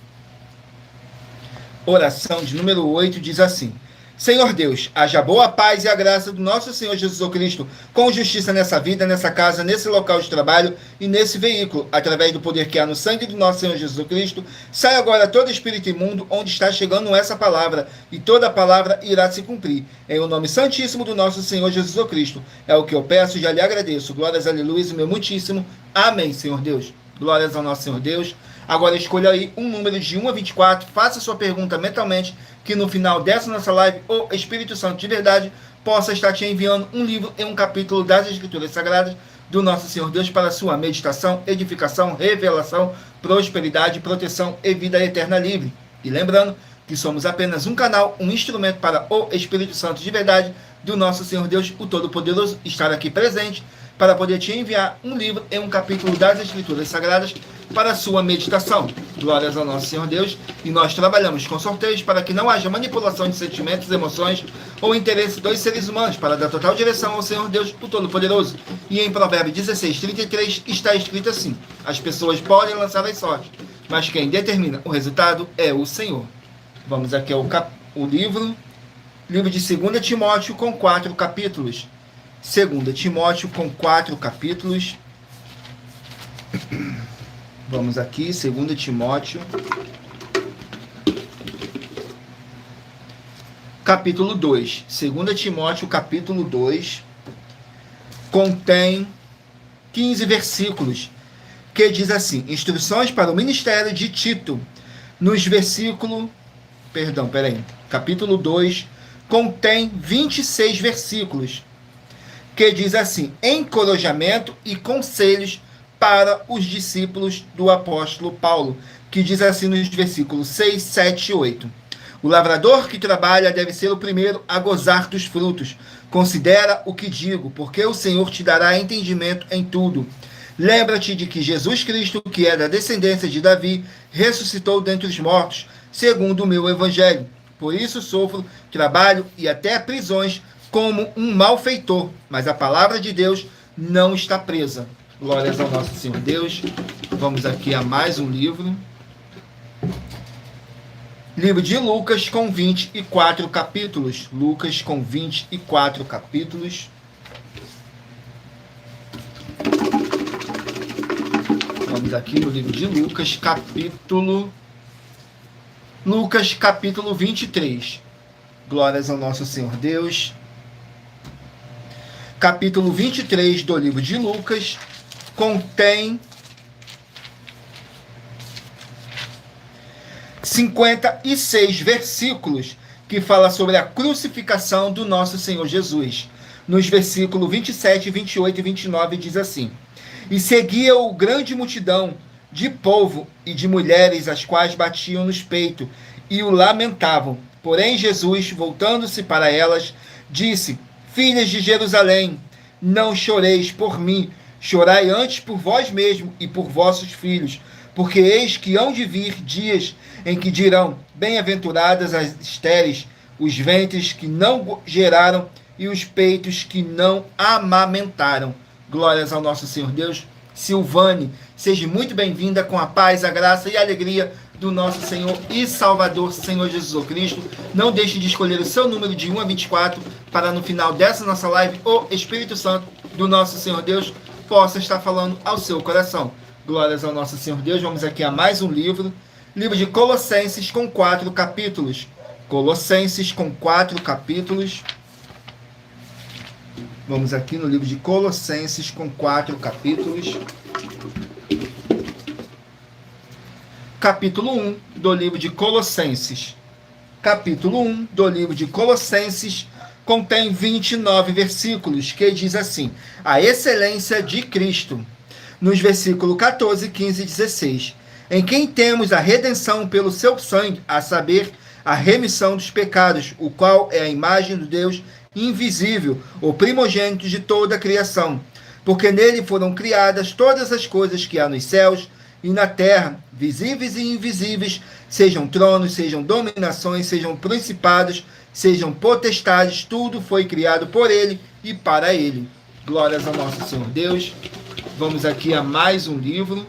Oração de número 8 diz assim: Senhor Deus, haja boa paz e a graça do nosso Senhor Jesus Cristo, com justiça nessa vida, nessa casa, nesse local de trabalho e nesse veículo, através do poder que há no sangue do nosso Senhor Jesus Cristo. Sai agora todo espírito imundo onde está chegando essa palavra, e toda a palavra irá se cumprir. Em o nome santíssimo do nosso Senhor Jesus Cristo. É o que eu peço e já lhe agradeço. Glórias, aleluia, meu muitíssimo. Amém, Senhor Deus. Glórias ao nosso Senhor Deus. Agora escolha aí um número de 1 a 24, faça sua pergunta mentalmente, que no final dessa nossa live, o Espírito Santo de verdade possa estar te enviando um livro e um capítulo das Escrituras Sagradas do nosso Senhor Deus para sua meditação, edificação, revelação, prosperidade, proteção e vida eterna livre. E lembrando que somos apenas um canal, um instrumento para o Espírito Santo de verdade do nosso Senhor Deus, o Todo-Poderoso, estar aqui presente para poder te enviar um livro e um capítulo das Escrituras Sagradas para a sua meditação. Glórias ao nosso Senhor Deus. E nós trabalhamos com sorteios para que não haja manipulação de sentimentos, emoções ou interesse dos seres humanos, para dar total direção ao Senhor Deus, o Todo-Poderoso. E em Provérbios 16:33 está escrito assim: as pessoas podem lançar as sortes, mas quem determina o resultado é o Senhor. Vamos aqui ao livro de 2 Timóteo com 4 capítulos. 2 Timóteo com 4 capítulos. Vamos aqui, 2 Timóteo. Capítulo 2. 2 Timóteo, capítulo 2. Contém 15 versículos. Que diz assim: instruções para o ministério de Tito. Nos versículos... Capítulo 2 contém 26 versículos. Que diz assim: encorajamento e conselhos para os discípulos do apóstolo Paulo, que diz assim nos versículos 6, 7 e 8. O lavrador que trabalha deve ser o primeiro a gozar dos frutos. Considera o que digo, porque o Senhor te dará entendimento em tudo. Lembra-te de que Jesus Cristo, que é da descendência de Davi, ressuscitou dentre os mortos, segundo o meu evangelho. Por isso sofro, trabalho e até prisões, como um malfeitor, mas a palavra de Deus não está presa. Glórias ao nosso Senhor Deus. Vamos aqui a mais um livro. Livro de Lucas com 24 capítulos. Lucas com 24 capítulos. Vamos aqui no livro de Lucas, capítulo 23. Glórias ao nosso Senhor Deus. Capítulo 23 do livro de Lucas contém 56 versículos que fala sobre a crucificação do nosso Senhor Jesus. Nos versículos 27, 28 e 29 diz assim: e seguia-o grande multidão de povo e de mulheres, as quais batiam nos peitos e o lamentavam. Porém Jesus, voltando-se para elas, disse: filhas de Jerusalém, não choreis por mim, chorai antes por vós mesmos e por vossos filhos, porque eis que hão de vir dias em que dirão: bem-aventuradas as estéreis, os ventres que não geraram e os peitos que não amamentaram. Glórias ao nosso Senhor Deus. Silvane, seja muito bem-vinda, com a paz, a graça e a alegria do nosso Senhor e Salvador, Senhor Jesus Cristo. Não deixe de escolher o seu número de 1 a 24, para no final dessa nossa live, o Espírito Santo do nosso Senhor Deus possa estar falando ao seu coração. Glórias ao nosso Senhor Deus. Vamos aqui a mais um livro. Livro de Colossenses com 4 capítulos. Colossenses com 4 capítulos. Vamos aqui no livro de Colossenses com 4 capítulos. Capítulo 1 do livro de Colossenses. Capítulo 1 do livro de Colossenses contém 29 versículos, que diz assim: a excelência de Cristo. Nos versículos 14, 15 e 16. Em quem temos a redenção pelo seu sangue, a saber, a remissão dos pecados, o qual é a imagem do Deus invisível, o primogênito de toda a criação. Porque nele foram criadas todas as coisas que há nos céus e na terra, visíveis e invisíveis, sejam tronos, sejam dominações, sejam principados, sejam potestades, tudo foi criado por ele e para ele. Glórias ao nosso Senhor Deus. Vamos aqui a mais um livro.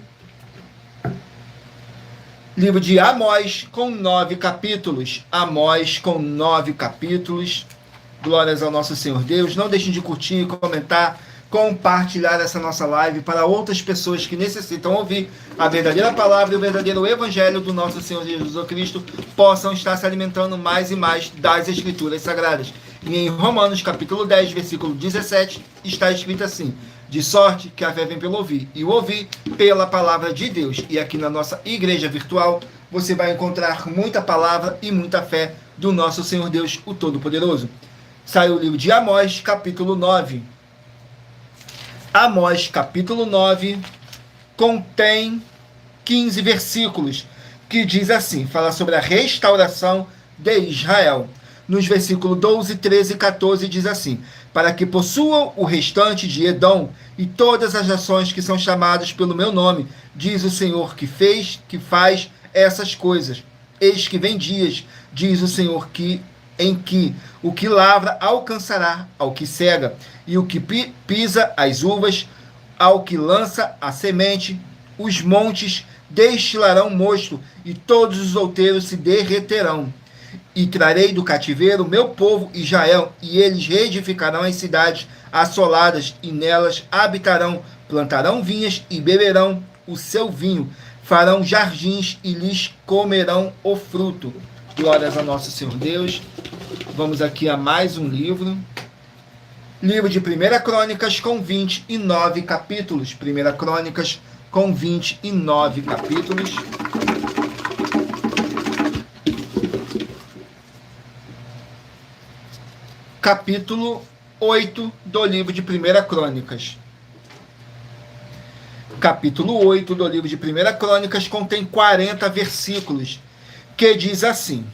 Livro de Amós, com 9 capítulos. Amós, com 9 capítulos. Glórias ao nosso Senhor Deus. Não deixem de curtir, comentar, compartilhar essa nossa live para outras pessoas que necessitam ouvir a verdadeira palavra e o verdadeiro evangelho do nosso Senhor Jesus Cristo, possam estar se alimentando mais e mais das Escrituras Sagradas. E em Romanos, capítulo 10, versículo 17, está escrito assim: de sorte que a fé vem pelo ouvir, e o ouvir pela palavra de Deus. E aqui na nossa igreja virtual, você vai encontrar muita palavra e muita fé do nosso Senhor Deus, o Todo-Poderoso. Saiu o livro de Amós, capítulo 9. Amós, capítulo 9, contém 15 versículos, que diz assim, fala sobre a restauração de Israel. Nos versículos 12, 13 e 14 diz assim: para que possuam o restante de Edom e todas as nações que são chamadas pelo meu nome, diz o Senhor que faz essas coisas. Eis que vem dias, diz o Senhor, em que o que lavra alcançará ao que cega, e o que pisa as uvas, ao que lança a semente, os montes destilarão mosto, e todos os outeiros se derreterão. E trarei do cativeiro o meu povo Israel, e eles reedificarão as cidades assoladas, e nelas habitarão, plantarão vinhas e beberão o seu vinho, farão jardins e lhes comerão o fruto. Glórias a nosso Senhor Deus. Vamos aqui a mais um livro. Livro de 1 Crônicas, com 29 capítulos. 1 Crônicas, com 29 capítulos. Capítulo 8 do livro de 1 Crônicas. Capítulo 8 do livro de 1 Crônicas contém 40 versículos, que diz assim,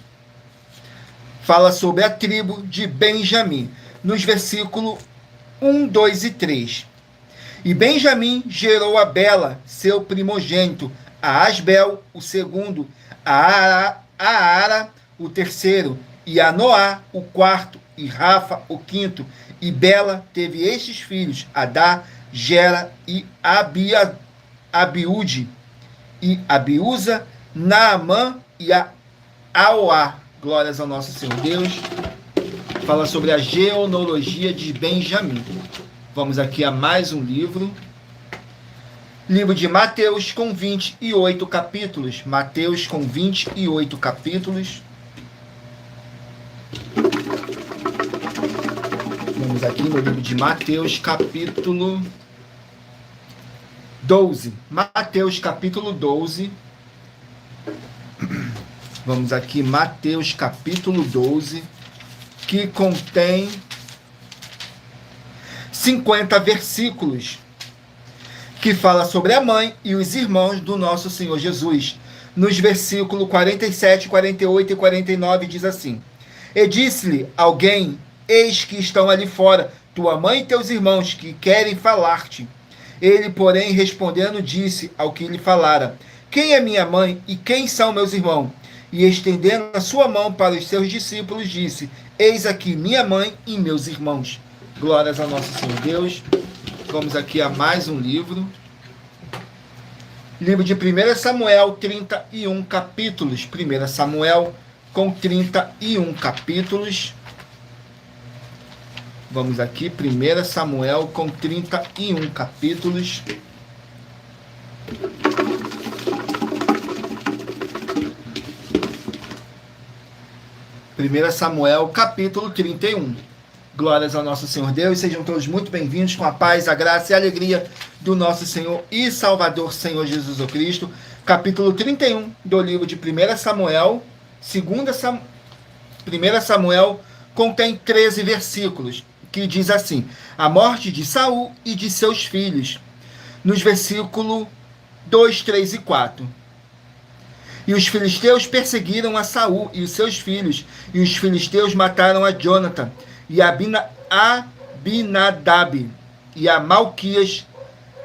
fala sobre a tribo de Benjamim, nos versículos 1, 2 e 3. E Benjamim gerou a Bela, seu primogênito, a Asbel, o segundo, a Ara, o terceiro, e a Noá, o quarto, e Rafa, o quinto. E Bela teve estes filhos, Adá, Gera e Abiúde, e Abiúza, Naamã e a Aoá. Glórias ao nosso Senhor Deus. Fala sobre a genealogia de Benjamim. Vamos aqui a mais um livro. Livro de Mateus, com 28 capítulos. Mateus, com 28 capítulos. Vamos aqui no livro de Mateus, capítulo 12. Mateus, capítulo 12. Vamos aqui, Mateus, capítulo 12, que contém 50 versículos, que fala sobre a mãe e os irmãos do nosso Senhor Jesus. Nos versículos 47, 48 e 49 diz assim: e disse-lhe alguém: eis que estão ali fora tua mãe e teus irmãos, que querem falar-te. Ele, porém, respondendo, disse ao que lhe falara: quem é minha mãe e quem são meus irmãos? E estendendo a sua mão para os seus discípulos, disse: eis aqui minha mãe e meus irmãos. Glórias ao nosso Senhor Deus. Vamos aqui a mais um livro. Livro de 1 Samuel, 31 capítulos. 1 Samuel, com 31 capítulos. Vamos aqui, 1 Samuel, com 31 capítulos. 1 Samuel, capítulo 31. Glórias ao nosso Senhor Deus. Sejam todos muito bem-vindos, com a paz, a graça e a alegria do nosso Senhor e Salvador, Senhor Jesus Cristo. Capítulo 31 do livro de 1 Samuel. 1 Samuel contém 13 versículos, que diz assim: a morte de Saul e de seus filhos. Nos versículos 2, 3 e 4. E os filisteus perseguiram a Saul e os seus filhos, e os filisteus mataram a Jonatã, e a Abinadab, e a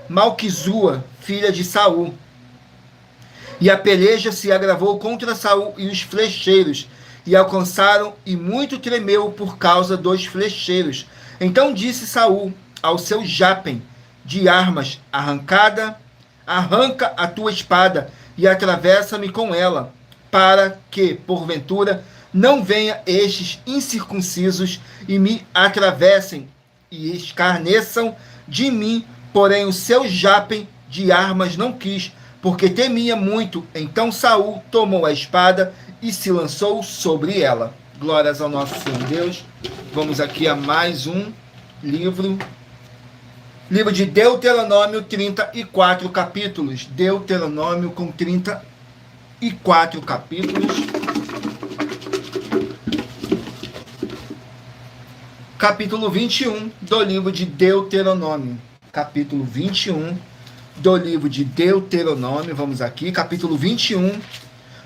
Malquizua, filha de Saul. E a peleja se agravou contra Saul e os flecheiros, e alcançaram, e muito tremeu por causa dos flecheiros. Então disse Saul ao seu Japem de armas: arranca a tua espada e atravessa-me com ela, para que, porventura, não venha estes incircuncisos e me atravessem e escarneçam de mim. Porém o seu Japem de armas não quis, porque temia muito. Então Saul tomou a espada e se lançou sobre ela. Glórias ao nosso Senhor Deus. Vamos aqui a mais um livro. Livro de Deuteronômio, 34 capítulos. Deuteronômio com 34 capítulos. Capítulo 21 do livro de Deuteronômio. Capítulo 21 do livro de Deuteronômio. Vamos aqui. Capítulo 21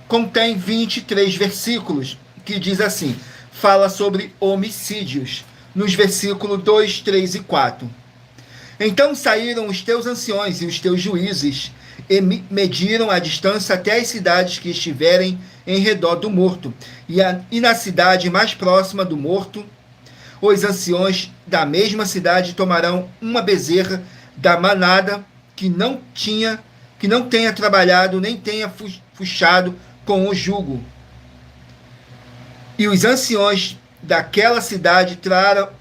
contém 23 versículos, que diz assim, fala sobre homicídios, nos versículos 2, 3 e 4. Então saíram os teus anciões e os teus juízes, e mediram a distância até as cidades que estiverem em redor do morto, e na cidade mais próxima do morto, os anciões da mesma cidade tomarão uma bezerra da manada que não tenha trabalhado nem tenha fuxado com o jugo. E os anciões daquela cidade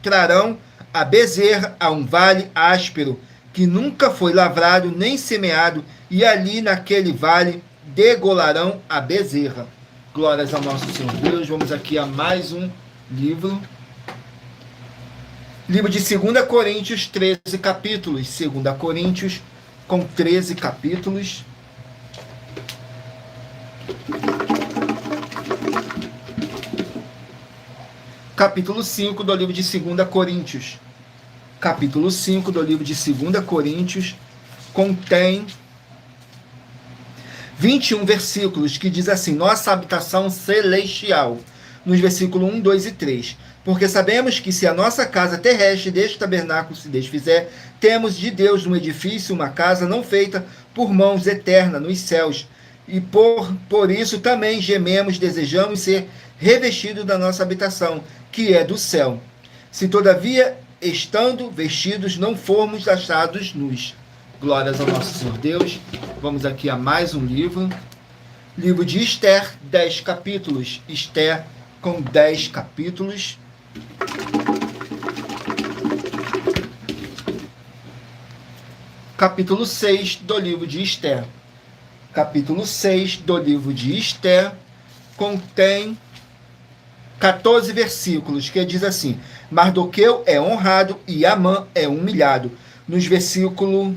trarão a bezerra a um vale áspero, que nunca foi lavrado nem semeado, e ali naquele vale degolarão a bezerra. Glórias ao nosso Senhor Deus. Vamos aqui a mais um livro. Livro de 2 Coríntios, 13 capítulos. 2 Coríntios com 13 capítulos. Capítulo 5 do livro de 2 Coríntios. Capítulo 5 do livro de 2 Coríntios contém 21 versículos, que diz assim, nossa habitação celestial, nos versículos 1, 2 e 3. Porque sabemos que se a nossa casa terrestre deste tabernáculo se desfizer, temos de Deus um edifício, uma casa não feita por mãos, eterna nos céus. E por isso também gememos, desejamos ser revestidos da nossa habitação, que é do céu. Se todavia, estando vestidos, não formos achados nus. Glórias ao nosso Senhor Deus. Vamos aqui a mais um livro. Livro de Esther, 10 capítulos. Esther com 10 capítulos. Capítulo 6 do livro de Esther. Capítulo 6 do livro de Esther contém 14 versículos, que diz assim, Mardoqueu é honrado e Amã é humilhado. Nos versículos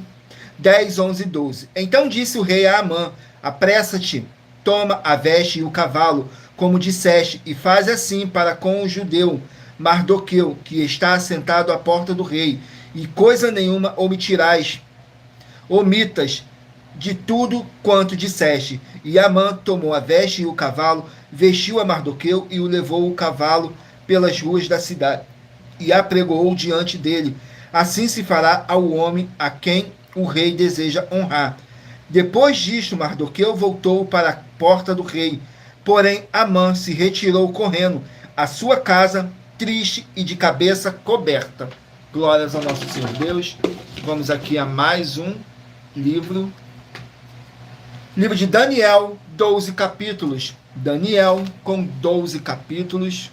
10, 11 e 12. Então disse o rei a Amã, apressa-te, toma a veste e o cavalo, como disseste, e faz assim para com o judeu Mardoqueu, que está assentado à porta do rei, e coisa nenhuma omitas de tudo quanto disseste. E Amã tomou a veste e o cavalo, vestiu a Mardoqueu e o levou o cavalo pelas ruas da cidade, e apregoou diante dele. Assim se fará ao homem a quem o rei deseja honrar. Depois disto, Mardoqueu voltou para a porta do rei, porém Amã se retirou correndo à sua casa, triste e de cabeça coberta. Glórias ao nosso Senhor Deus. Vamos aqui a mais um livro. Livro de Daniel, 12 capítulos. Daniel com 12 capítulos.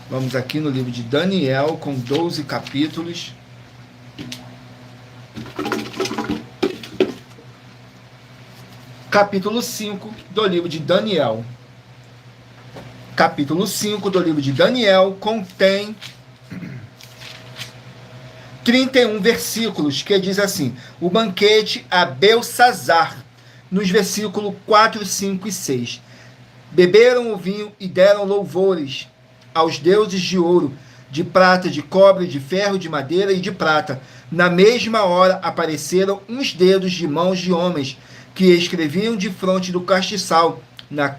Vamos aqui no livro de Daniel com 12 capítulos. Capítulo 5 do livro de Daniel. Capítulo 5 do livro de Daniel contém 31 versículos, que diz assim, o banquete a Belsazar, nos versículos 4, 5 e 6. Beberam o vinho e deram louvores aos deuses de ouro, de prata, de cobre, de ferro, de madeira e de prata. Na mesma hora apareceram uns dedos de mãos de homens, que escreviam de fronte do castiçal, na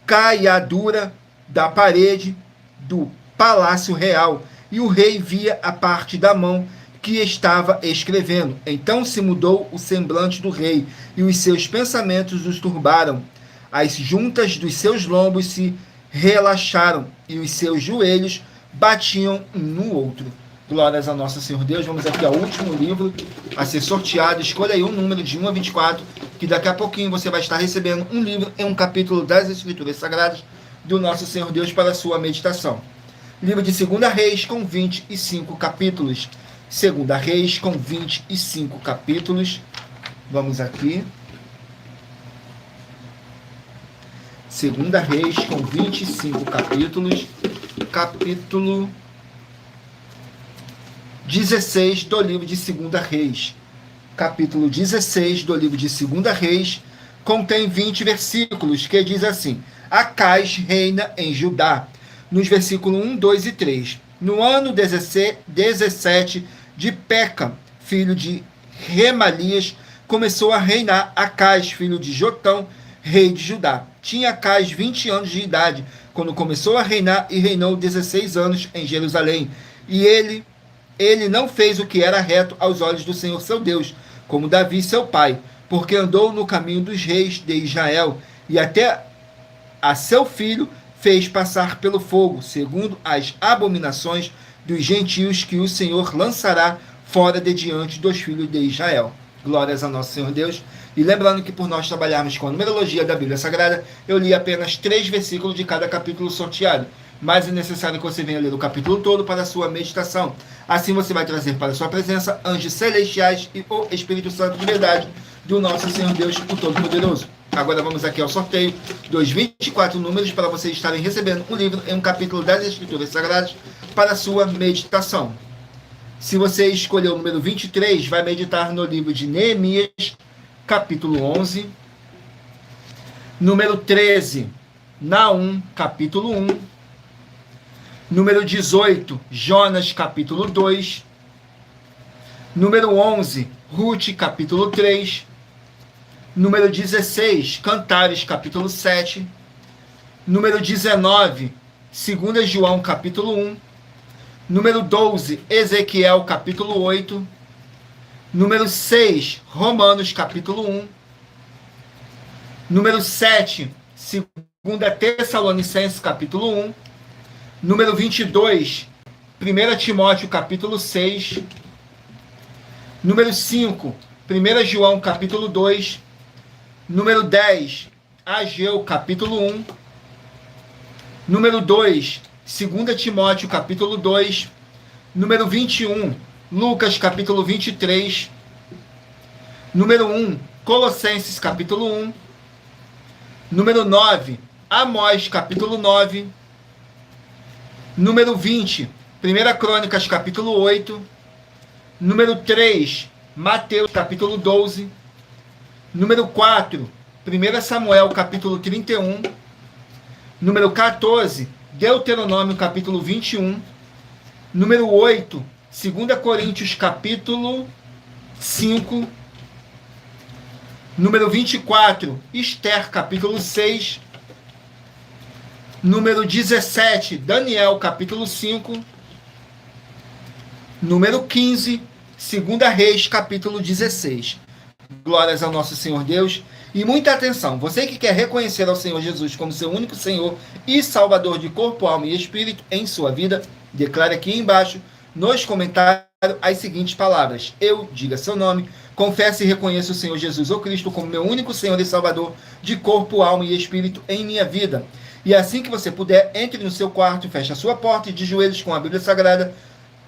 caiadura da parede do palácio real, e o rei via a parte da mão que estava escrevendo. Então se mudou o semblante do rei, e os seus pensamentos os turbaram. As juntas dos seus lombos se relaxaram, e os seus joelhos batiam um no outro. Glórias a nosso Senhor Deus. Vamos aqui ao último livro a ser sorteado. Escolha aí um número de 1 a 24, que daqui a pouquinho você vai estar recebendo um livro em um capítulo das Escrituras Sagradas do nosso Senhor Deus para a sua meditação. Livro de 2 Reis com 25 capítulos. 2 Reis com 25 capítulos. Vamos aqui. 2 Reis com 25 capítulos. Capítulo 16 do livro de 2 Reis. Capítulo 16 do livro de 2 Reis contém 20 versículos, que diz assim: Acais reina em Judá. Nos versículos 1, 2 e 3. No ano 17 de Peca, filho de Remalias, começou a reinar Acais, filho de Jotão, rei de Judá. Tinha Acais 20 anos de idade, quando começou a reinar, e reinou 16 anos em Jerusalém. E ele não fez o que era reto aos olhos do Senhor seu Deus, como Davi seu pai, porque andou no caminho dos reis de Israel, e até a seu filho fez passar pelo fogo, segundo as abominações dos gentios que o Senhor lançará fora de diante dos filhos de Israel. Glórias a nosso Senhor Deus. E lembrando que por nós trabalharmos com a numerologia da Bíblia Sagrada, eu li apenas 3 versículos de cada capítulo sorteado, mas é necessário que você venha ler o capítulo todo para a sua meditação. Assim você vai trazer para a sua presença anjos celestiais e o Espírito Santo de verdade do nosso Senhor Deus, o Todo-Poderoso. Agora vamos aqui ao sorteio dos 24 números para vocês estarem recebendo um livro em um capítulo das Escrituras Sagradas para a sua meditação. Se você escolher o número 23, vai meditar no livro de Neemias, capítulo 11. Número 13, Naum, capítulo 1. Número 18, Jonas, capítulo 2. Número 11, Ruth, capítulo 3. Número 16, Cantares, capítulo 7. Número 19, 2 João, capítulo 1. Número 12, Ezequiel, capítulo 8. Número 6, Romanos, capítulo 1. Número 7, 2 Tessalonicenses, capítulo 1. Número 22, 1 Timóteo, capítulo 6. Número 5, 1 João, capítulo 2. Número 10, Ageu, capítulo 1. Número 2, 2 Timóteo, capítulo 2. Número 21, Lucas, capítulo 23. Número 1, Colossenses, capítulo 1. Número 9, Amós, capítulo 9. Número 20, 1 Crônicas, capítulo 8. Número 3, Mateus, capítulo 12. Número 4, 1 Samuel, capítulo 31. Número 14, Deuteronômio, capítulo 21. Número 8, 2 Coríntios, capítulo 5. Número 24, Esther, capítulo 6. Número 17, Daniel, capítulo 5. Número 15, 2 Reis, capítulo 16. Glórias ao nosso Senhor Deus. E muita atenção, você que quer reconhecer ao Senhor Jesus como seu único Senhor e Salvador de corpo, alma e espírito em sua vida, declare aqui embaixo, nos comentários, as seguintes palavras: eu, diga seu nome, confesse e reconheça o Senhor Jesus ou Cristo como meu único Senhor e Salvador de corpo, alma e espírito em minha vida. E assim que você puder, entre no seu quarto, feche a sua porta e de joelhos com a Bíblia Sagrada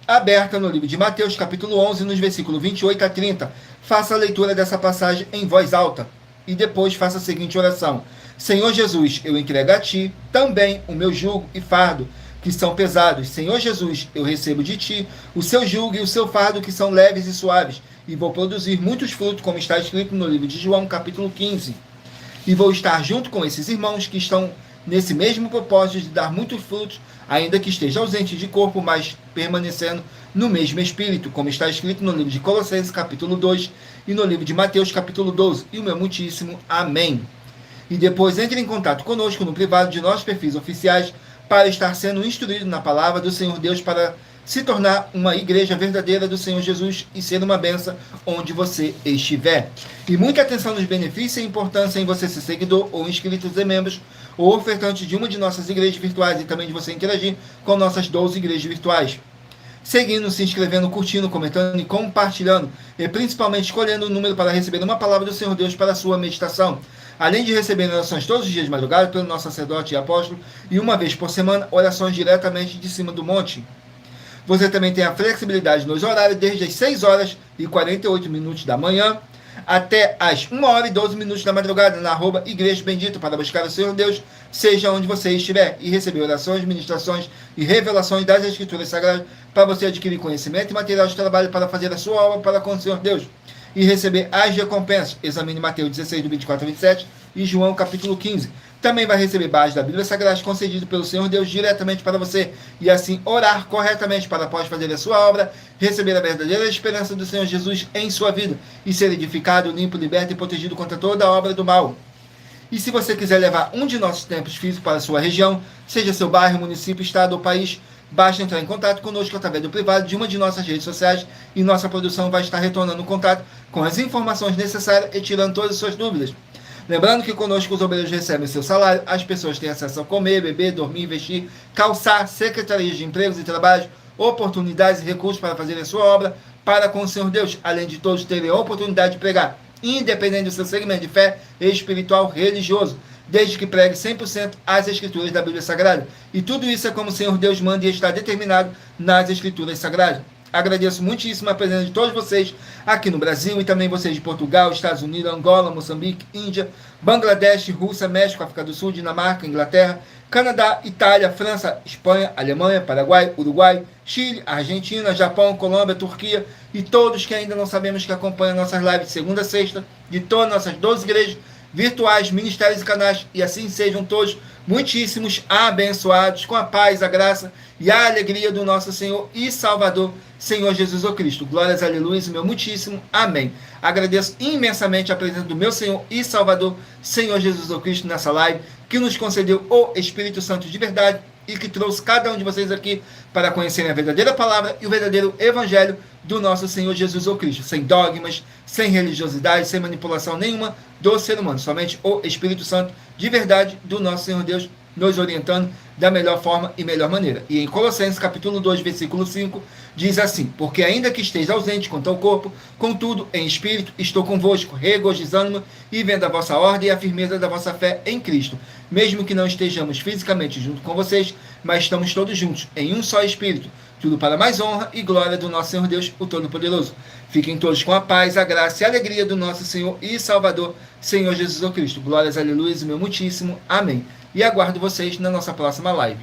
aberta no livro de Mateus, capítulo 11, nos versículos 28 a 30. Faça a leitura dessa passagem em voz alta e depois faça a seguinte oração: Senhor Jesus, eu entrego a Ti também o meu jugo e fardo, que são pesados. Senhor Jesus, eu recebo de Ti o seu jugo e o seu fardo, que são leves e suaves, e vou produzir muitos frutos, como está escrito no livro de João, capítulo 15. E vou estar junto com esses irmãos que estão nesse mesmo propósito de dar muitos frutos, ainda que esteja ausente de corpo, mas permanecendo no mesmo espírito, como está escrito no livro de Colossenses, capítulo 2, e no livro de Mateus, capítulo 12, e o meu muitíssimo amém. E depois entre em contato conosco no privado de nossos perfis oficiais para estar sendo instruído na palavra do Senhor Deus, para se tornar uma igreja verdadeira do Senhor Jesus e ser uma bênção onde você estiver. E muita atenção nos benefícios e importância em você ser seguidor ou inscrito e membros ou ofertante de uma de nossas igrejas virtuais e também de você interagir com nossas 12 igrejas virtuais. Seguindo, se inscrevendo, curtindo, comentando e compartilhando, e principalmente escolhendo o número para receber uma palavra do Senhor Deus para a sua meditação. Além de receber orações todos os dias de madrugada pelo nosso sacerdote e apóstolo, e uma vez por semana, orações diretamente de cima do monte. Você também tem a flexibilidade nos horários, desde as 6 horas e 48 minutos da manhã, até as 1 hora e 12 minutos da madrugada, na @Igreja Bendito, para buscar o Senhor Deus, seja onde você estiver, e receber orações, ministrações e revelações das Escrituras Sagradas, para você adquirir conhecimento e material de trabalho para fazer a sua obra para com o Senhor Deus, e receber as recompensas. Examine Mateus 16, do 24 a 27, e João, capítulo 15. Também vai receber base da Bíblia Sagrada concedido pelo Senhor Deus diretamente para você, e assim orar corretamente para após fazer a sua obra, receber a verdadeira esperança do Senhor Jesus em sua vida, e ser edificado, limpo, liberto e protegido contra toda a obra do mal. E se você quiser levar um de nossos templos físicos para a sua região, seja seu bairro, município, estado ou país, basta entrar em contato conosco através do privado de uma de nossas redes sociais, e nossa produção vai estar retornando o contato com as informações necessárias e tirando todas as suas dúvidas. Lembrando que conosco os obreiros recebem seu salário, as pessoas têm acesso a comer, beber, dormir, vestir, calçar, secretarias de empregos e trabalhos, oportunidades e recursos para fazer a sua obra para com o Senhor Deus, além de todos terem a oportunidade de pregar, independente do seu segmento de fé espiritual religioso, desde que pregue 100% as Escrituras da Bíblia Sagrada. E tudo isso é como o Senhor Deus manda e está determinado nas Escrituras Sagradas. Agradeço muitíssimo a presença de todos vocês aqui no Brasil e também vocês de Portugal, Estados Unidos, Angola, Moçambique, Índia, Bangladesh, Rússia, México, África do Sul, Dinamarca, Inglaterra, Canadá, Itália, França, Espanha, Alemanha, Paraguai, Uruguai, Chile, Argentina, Japão, Colômbia, Turquia e todos que ainda não sabemos que acompanham nossas lives de segunda a sexta, de todas nossas 12 igrejas virtuais, ministérios e canais, e assim sejam todos muitíssimos abençoados com a paz, a graça e a alegria do nosso Senhor e Salvador, Senhor Jesus o Cristo. Glórias, aleluia, meu muitíssimo amém. Agradeço imensamente a presença do meu Senhor e Salvador, Senhor Jesus o Cristo, nessa live, que nos concedeu o Espírito Santo de verdade e que trouxe cada um de vocês aqui para conhecerem a verdadeira palavra e o verdadeiro evangelho do nosso Senhor Jesus o Cristo, sem dogmas, sem religiosidade, sem manipulação nenhuma do ser humano, somente o Espírito Santo de verdade do nosso Senhor Deus, nos orientando da melhor forma e melhor maneira. E em Colossenses capítulo 2, versículo 5, diz assim: porque ainda que esteja ausente quanto ao corpo, contudo, em espírito, estou convosco, regozijando-me e vendo a vossa ordem e a firmeza da vossa fé em Cristo, mesmo que não estejamos fisicamente junto com vocês, mas estamos todos juntos, em um só espírito, tudo para mais honra e glória do nosso Senhor Deus, o Todo-Poderoso. Fiquem todos com a paz, a graça e a alegria do nosso Senhor e Salvador, Senhor Jesus o Cristo. Glórias, aleluia, meu muitíssimo amém. E aguardo vocês na nossa próxima live.